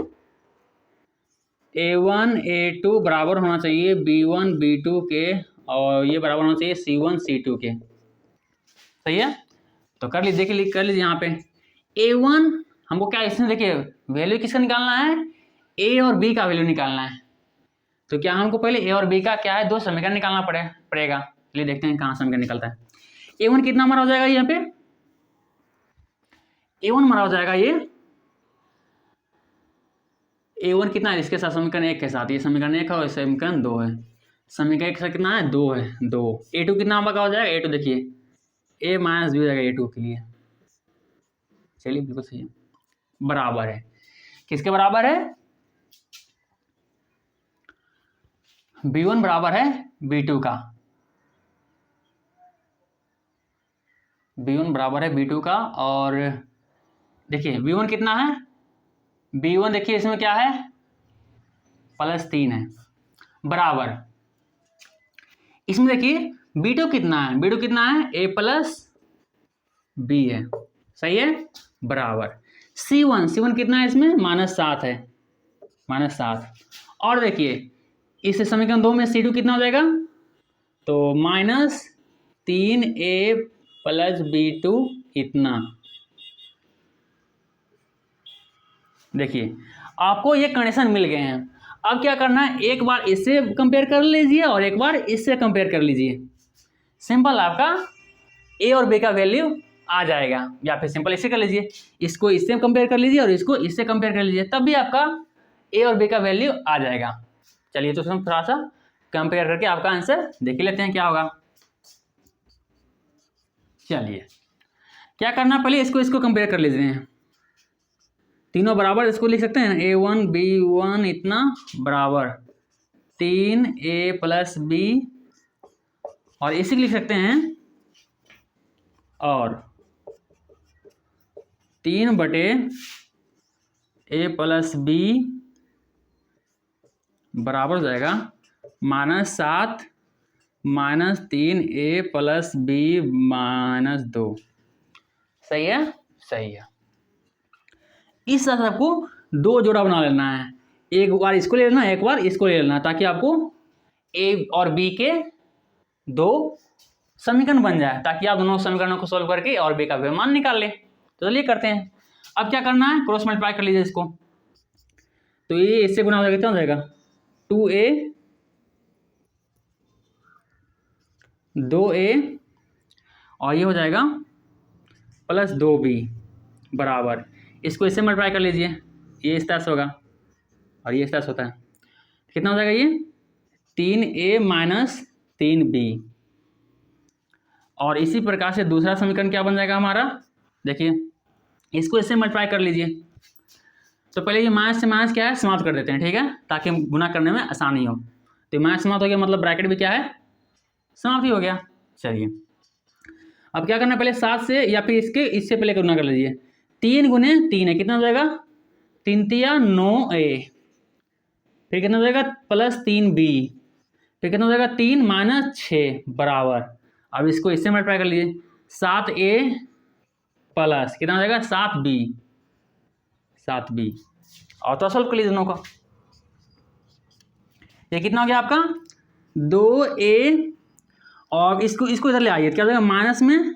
A1 A2 बराबर होना चाहिए B1 B2 के, और ये बराबर होना चाहिए C1 C2 के। सही है, तो कर लीजिए, देखिए कर लीजिए यहाँ पे A1 हमको क्या, इसमें देखिए वैल्यू किसका निकालना है, A और B का वैल्यू निकालना है। तो क्या हमको पहले A और B का क्या है, दो समीकरण निकालना पड़ेगा। चलिए देखते हैं कहाँ समीकरण निकलता है। A1 कितना हमारा हो जाएगा यहाँ पे, A1 हमारा हो जाएगा ये A1 कितना है, इसके साथ समीकरण 1 के साथ, ये समीकरण 1 है और समीकरण 2 है। समीकरण 1 के साथ कितना है, 2 है, 2। A2 कितना हमारा हो जाएगा, A2 देखिए A माइनस B हो जाएगा A2 के लिए। चलिए बिल्कुल सही है, बराबर है, किसके बराबर है, B1 बराबर है B2 का, B1 बराबर है B2 का। और देखिए B1 कितना है, B1 देखिए इसमें क्या है, +3 है, बराबर। इसमें देखिए B2 कितना है, B2 कितना है, A प्लस B है, सही है, बराबर। C1 कितना है इसमें, -7 है, -7। और देखिए इस समीकरण 2 में C2 कितना हो जाएगा, तो -3A प्लस B2 इतना। देखिए आपको ये कंडीशन मिल गए हैं। अब क्या करना है, एक बार इससे कंपेयर कर लीजिए और एक बार इससे कंपेयर कर लीजिए। सिंपल आपका A और B का वैल्यू आ जाएगा, या फिर सिंपल इससे कर लीजिए, इसको इससे कंपेयर कर लीजिए और इसको इससे कंपेयर कर लीजिए, तब भी आपका A और B का वैल्यू आ जाएगा। चलिए तो हम थोड़ा सा कंपेयर करके आपका आंसर देख लेते हैं क्या होगा। चलिए क्या करना, पहले इसको कंपेयर कर लीजिए, तीनों बराबर, इसको लिख सकते हैं A1 B1 इतना बराबर 3A प्लस B, और इसी लिख सकते हैं और 3/A प्लस B बराबर हो जाएगा -7 -3A प्लस B -2। सही है, सही है। इस तरह से आपको दो जोड़ा बना लेना है, एक बार इसको ले लेना, एक बार इसको ले लेना, ताकि आपको A और B के दो समीकरण बन जाए, ताकि आप दोनों समीकरणों को सोल्व करके और B का मान निकाल लें। तो चलिए करते हैं। अब क्या करना है, क्रॉस मल्टीप्लाई कर लीजिए इसको, तो ये इससे गुना हो जाएगा, कितना हो जाएगा 2A 2A और ये हो जाएगा प्लस 2B बराबर, इसको इससे मल्टीप्लाई कर लीजिए, ये इस तरह से होगा और ये इस तरह से होता है, कितना हो जाएगा ये 3A माइनस 3B। और इसी प्रकार से दूसरा समीकरण क्या बन जाएगा हमारा, देखिए इसको इससे मल्टीप्लाई कर लीजिए। तो पहले ये माइनस से माइनस क्या है, समाप्त कर देते हैं, ठीक है, ताकि गुना करने में आसानी हो। तो माइनस समाप्त हो गया, मतलब ब्रैकेट भी क्या है, समाप्त ही हो गया। चलिए अब क्या करना है, पहले 7 से या फिर इससे पहले गुना कर लीजिए, 3 गुने 3 है, कितना हो जाएगा 3 तिया 9A, फिर कितना हो जाएगा +3B, फिर कितना हो जाएगा 3 माइनस 6 बराबर। अब इसको इससे मल्टीप्लाई कर लीजिए, 7A प्लस कितना हो जाएगा 7B और तो सॉल्व कर लीजिए दोनों का। ये कितना हो गया आपका 2A, और इसको इधर ले आइए, क्या हो जाएगा माइनस में,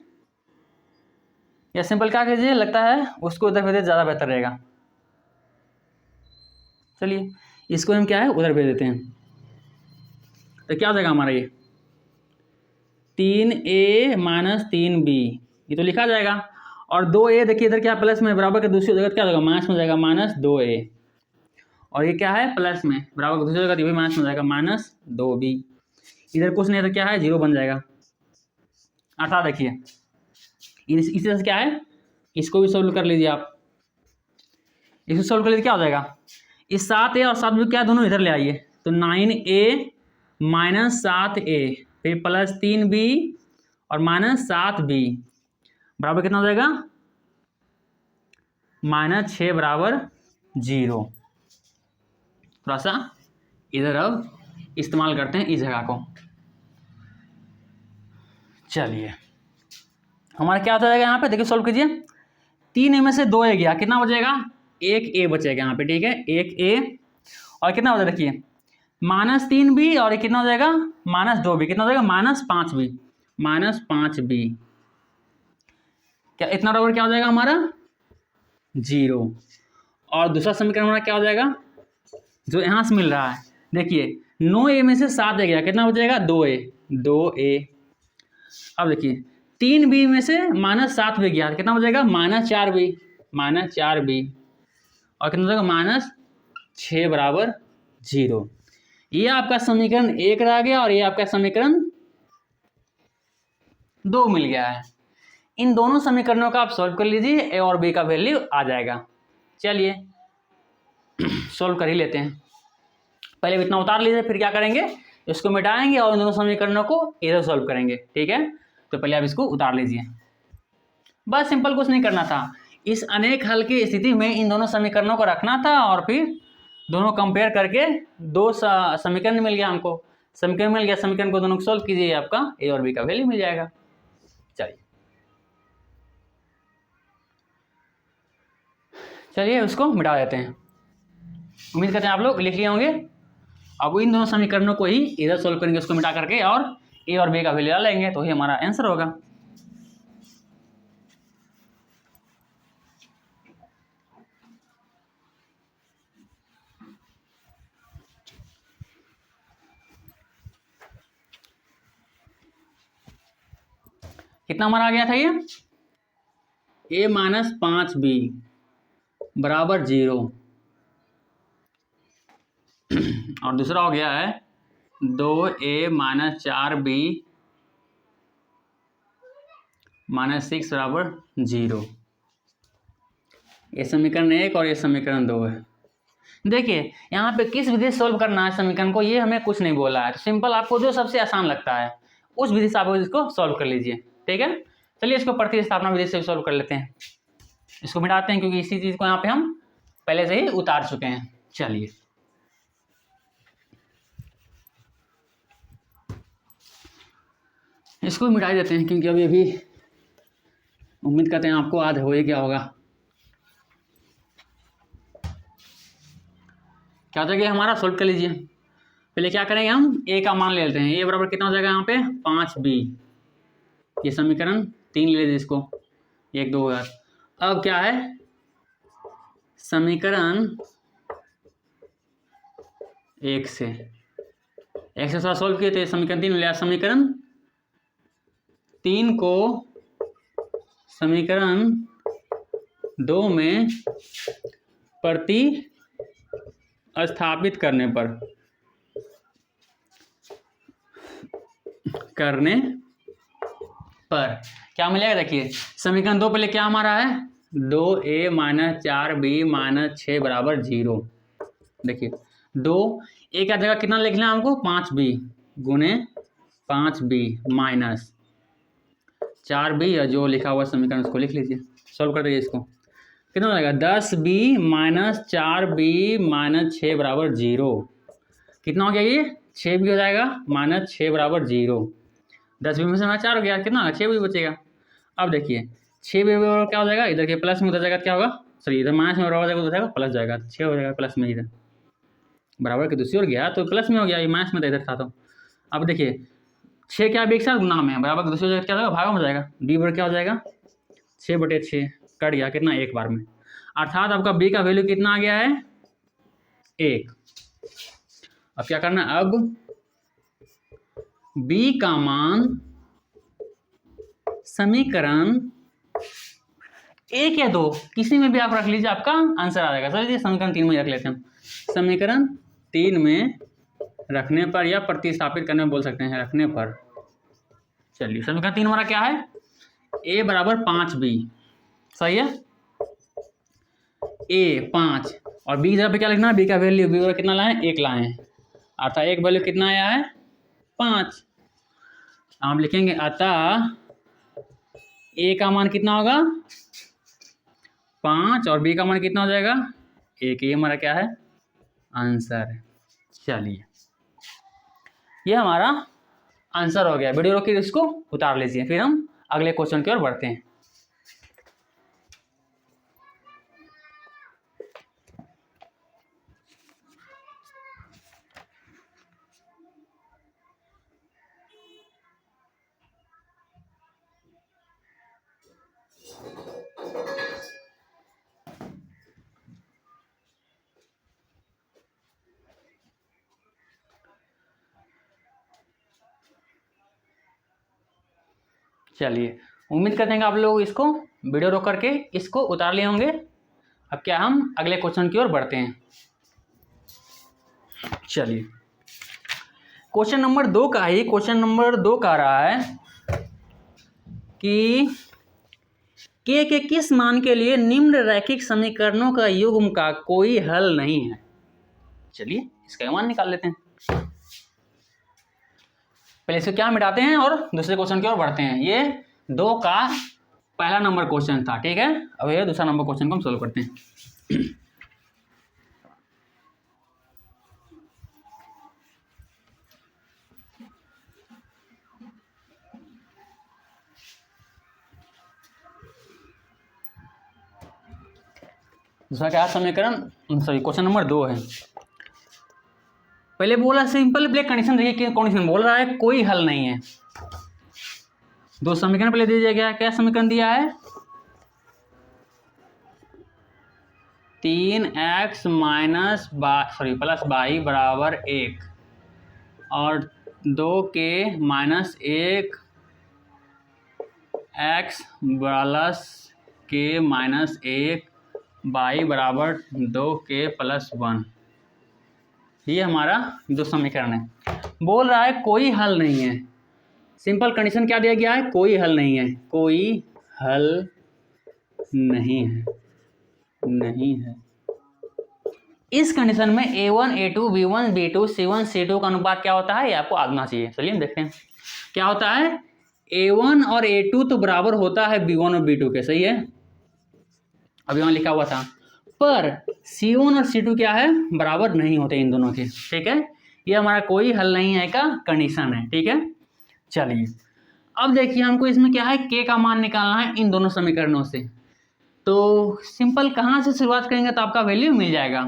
या सिंपल क्या कीजिए, लगता है उसको उधर भेज दे ज़्यादा बेहतर रहेगा। चलिए इसको हम क्या है उधर भेज देते हैं, तो क्या हो जाएगा हमारा ये 3A माइनस 3B, ये तो लिखा जाएगा। और 2A देखिए इधर क्या प्लस में, बराबर के दूसरी जगह क्या हो जाएगा माइनस में जाएगा -2A, और ये क्या है प्लस में, बराबर के दूसरी जगह ये भी माइनस में जाएगा -2B, इधर कुछ नहीं है तो क्या है 0 बन जाएगा। अर्थात देखिए इसी तरह से क्या है, इसको भी सोल्व कर लीजिए आप, इसको सोल्व कर लीजिए, क्या हो जाएगा इस 7A और 7B क्या दोनों इधर ले आइए, तो 9A माइनस 7A फिर +3B और -7b बराबर कितना हो जाएगा, -6 बराबर 0। थोड़ा सा इधर अब इस्तेमाल करते हैं इस जगह को। चलिए हमारा क्या हो जाएगा यहाँ पे, देखिए सॉल्व कीजिए। 3 में से 2 ए गया, कितना बचेगा, 1 ए बचेगा यहाँ पे, ठीक है, 1 ए और कितना हो जाएगा, देखिए -3b और कितना हो जाएगा, -2b, कितना हो जाएगा, -5b, -5b, क्या इतना बराबर क्या हो जाएगा हमारा 0। और दूसरा समीकरण हमारा क्या हो जाएगा, जो यहाँ से मिल रहा है, देखिए 9a में से 7 ए गया, कितना बचेगा, 2a। अब देखिए 3b में से -7b गया, कितना बचेगा, -4b, और कितना बचेगा, -6 बराबर 0। ये आपका समीकरण 1 रह गया और ये आपका समीकरण 2 मिल गया है। इन दोनों समीकरणों का आप सॉल्व कर लीजिए, ए और बी का वैल्यू आ जाएगा। चलिए सॉल्व कर ही लेते हैं। पहले इतना उतार लीजिए, फिर क्या करेंगे, इसको मिटाएंगे और इन दोनों समीकरणों को इधर सॉल्व करेंगे, ठीक है। तो पहले आप इसको उतार लीजिए, बस सिंपल, कुछ नहीं करना था। इस अनेक हल की स्थिति में इन दोनों समीकरणों को रखना था और फिर दोनों कंपेयर करके 2 समीकरण मिल गया हमको, समीकरण मिल गया, समीकरण को दोनों को सॉल्व कीजिए, आपका ए और बी का वैल्यू मिल जाएगा। चलिए उसको मिटा देते हैं। उम्मीद करते हैं आप लोग लिख लिए होंगे। अब इन दोनों समीकरणों को ही इधर सॉल्व करेंगे, उसको मिटा करके, और ए और बी का वैल्यू लेंगे, तो ही हमारा आंसर होगा। कितना हमारा आ गया था, ये a-5b बराबर 0 और दूसरा हो गया है 2a-4b -6 बराबर 0। ये समीकरण 1 और ये समीकरण 2 है। देखिए यहाँ पे किस विधि से सॉल्व करना है समीकरण को, ये हमें कुछ नहीं बोला है। तो सिंपल आपको जो सबसे आसान लगता है उस विधि से आप इसको सॉल्व कर लीजिए, ठीक है। चलिए इसको प्रतिस्थापना विधि से सॉल्व कर लेते हैं। इसको मिटाते हैं क्योंकि इसी चीज़ को यहाँ पे हम पहले से ही उतार चुके हैं। चलिए इसको मिटा देते हैं क्योंकि अभी अभी उम्मीद करते हैं आपको आज हो ही क्या होगा। क्या हो जाएगा हमारा, सोल्व कर लीजिए। पहले क्या करेंगे, हम ए का मान ले लेते हैं। ए बराबर कितना हो जाएगा यहाँ पे 5b, ये समीकरण 3 ले लीजिए इसको, 1 2 होगा। अब क्या है, समीकरण 1 से थोड़ा सोल्व किए थे, समीकरण 3 लिया। समीकरण 3 को समीकरण 2 में प्रतिस्थापित करने पर क्या मिलेगा, देखिए समीकरण 2 पहले क्या हमारा है, 2a-4b -6 बराबर 0। देखिए 2 ए का जगह कितना लिखना है हमको, 5b गुने 5b माइनस 4b, या जो लिखा हुआ समीकरण उसको लिख लीजिए, सॉल्व कर दीजिए। इसको कितना हो जाएगा, 10b -4b -6 बराबर 0। कितना हो गया, ये 6b हो जाएगा, -6 बराबर 0। 10b में से 4 हो गया, कितना 6b बचेगा। अब देखिए 6b क्या हो जाएगा, इधर के प्लस में उधर जाएगा, क्या होगा, सॉरी इधर माइनस में बराबर जाएगा, उधर जाएगा प्लस जाएगा, 6 हो जाएगा प्लस में, इधर बराबर के दूसरी ओर गया तो प्लस में हो गया, ये माइनस में था इधर था। तो अब देखिए 6 क्या एक साथ गुना में है, बराबर के दूसरी जगह क्या हो जाएगा, भागा में जाएगा, डी बराबर क्या हो जाएगा 6/6 कट गया, कितना एक बार में, अर्थात आपका बी का वैल्यू कितना आ गया है 1। अब क्या करना है, अब बी का मान समीकरण 1 या 2 किसी में भी आप रख लीजिए, आपका आंसर आ जाएगा। चलिए समीकरण 3 में रख लेते हैं। समीकरण 3 में रखने पर या प्रतिस्थापित करने में बोल सकते हैं, रखने पर। चलिए समीकरण 3 हमारा क्या है, a बराबर 5b, सही है, a 5 और b की जगह पे क्या लिखना है, b का वैल्यू, b बराबर कितना लाए, 1 लाए हैं, अर्थात एक वैल्यू कितना आया है 5। हम लिखेंगे अतः ए का मान कितना होगा 5 और बी का मान कितना हो जाएगा 1। ये हमारा क्या है आंसर है। चलिए ये हमारा आंसर हो गया। वीडियो रोकिए, इसको उतार लीजिए, फिर हम अगले क्वेश्चन की ओर बढ़ते हैं। चलिए उम्मीद करते हैं कि आप लोग इसको वीडियो रोक करके इसको उतार लिए होंगे। अब क्या हम अगले क्वेश्चन की ओर बढ़ते हैं। चलिए क्वेश्चन नंबर 2 का ही क्वेश्चन नंबर 2 कह रहा है कि के किस मान के लिए निम्न रैखिक समीकरणों का युग्म का कोई हल नहीं है। चलिए इसका मान निकाल लेते हैं। पहले इसको क्या मिटाते हैं और दूसरे क्वेश्चन की ओर बढ़ते हैं। ये 2 का पहला नंबर क्वेश्चन था, ठीक है। अब ये दूसरा नंबर क्वेश्चन को हम सोल्व करते हैं। दूसरा क्या समीकरण, सॉरी क्वेश्चन नंबर 2 है। पहले बोला सिंपल ब्लैक कंडीशन, देखिए कंडीशन बोल रहा है कोई हल नहीं है। 2 समीकरण पहले दिया गया, क्या समीकरण दिया है 3x minus sorry plus y बराबर 1 और 2k minus 1 x plus k minus 1 y बराबर 2k प्लस 1। ये हमारा 2 समीकरण है। बोल रहा है कोई हल नहीं है। सिंपल कंडीशन क्या दिया गया है, कोई हल नहीं है, कोई हल नहीं है, नहीं है। इस कंडीशन में a1 a2 b1 b2 c1 c2 का अनुपात क्या होता है, ये आपको आना चाहिए। चलिए हम देखते हैं क्या होता है। a1 और a2 तो बराबर होता है b1 और b2 के, सही है, अभी वहाँ लिखा हुआ था। पर c1 और c2 क्या है, बराबर नहीं होते इन दोनों के, ठीक है। ये हमारा कोई हल नहीं है का कंडीशन है, ठीक है। चलिए अब देखिए हमको इसमें क्या है, k का मान निकालना है इन दोनों समीकरणों से। तो सिंपल कहाँ से शुरुआत करेंगे तो आपका वैल्यू मिल जाएगा।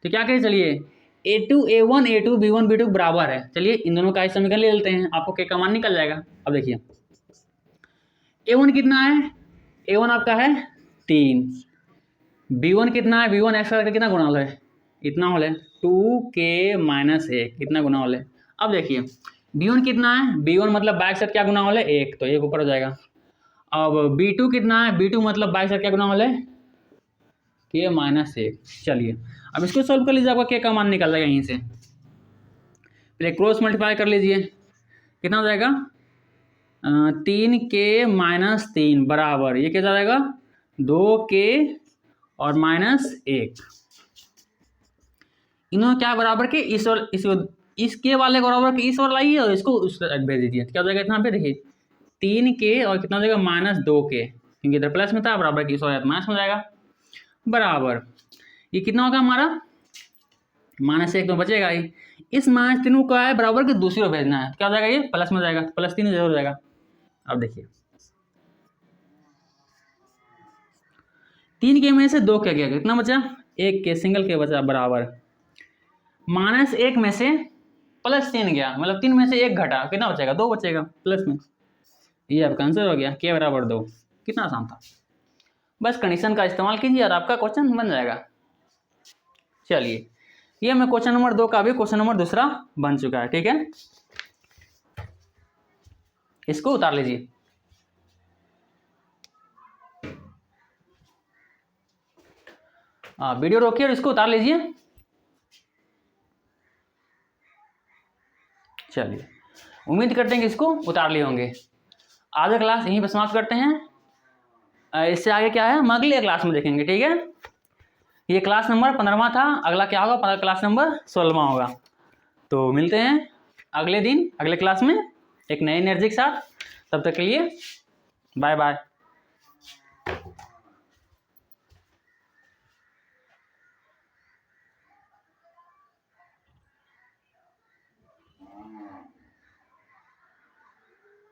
तो क्या करें, चलिए a1 a2 b1 b2 बराबर है। चलिए इन दोनों का समीकरण ले लेते हैं, आपको k का मान निकल जाएगा। अब देखिए a1 कितना है, a1 आपका है 3, b1 कितना है, b1 एक्स का कितना गुणा है, इतना होल है 2k माइनस 1, कितना गुना होल है। अब देखिए b1 कितना है, b1 मतलब बैक साइड क्या गुना होल है 1, तो 1 ऊपर हो जाएगा। अब b2 कितना है, b2 मतलब बैक साइड क्या गुना होल है k माइनस 1। चलिए अब इसको सॉल्व कर लीजिए, आपका k का मान निकल जाएगा। यहीं से पहले क्रॉस मल्टीप्लाई कर लीजिए, कितना हो जाएगा 3k माइनस 3 बराबर, ये क्या जाएगा 2k और माइनस 1। इन्होंने क्या बराबर के इस के वाले को बराबर के इस और लाइए और इसको उस भेज दीजिए, क्या हो जाएगा इतना पे देखिए 3k और कितना हो जाएगा माइनस 2k, क्योंकि इधर प्लस में था, बराबर के इस और माइनस में जाएगा बराबर। ये कितना होगा हमारा माइनस 1 तो बचेगा ही, इस माइनस 3 को है बराबर के दूसरी ओर भेजना है, क्या हो जाएगा ये प्लस में जाएगा, प्लस 3 जरूर हो जाएगा। अब देखिए 3k में से 2 क्या गया, कितना बचा 1k, सिंगल के बचा बराबर माइनस 1 में से प्लस 3 गया, मतलब 3 में से 1 घटा, कितना बचेगा 2 बचेगा प्लस में। ये आपका आंसर हो गया k बराबर 2। कितना आसान था, बस कंडीशन का इस्तेमाल कीजिए और आपका क्वेश्चन बन जाएगा। चलिए ये मैं क्वेश्चन नंबर 2 का भी क्वेश्चन नंबर दूसरा बन चुका है, ठीक है। इसको उतार लीजिए। वीडियो रोकिए और इसको उतार लीजिए। चलिए उम्मीद करते हैं कि इसको उतार लिए होंगे। आज का क्लास यहीं पर समाप्त करते हैं। इससे आगे क्या है हम अगले क्लास में देखेंगे, ठीक है। ये क्लास नंबर 15वां था, अगला क्या होगा क्लास नंबर 16वां होगा। तो मिलते हैं अगले दिन अगले क्लास में एक नई एनर्जी के साथ। तब तक के लिए बाय बाय।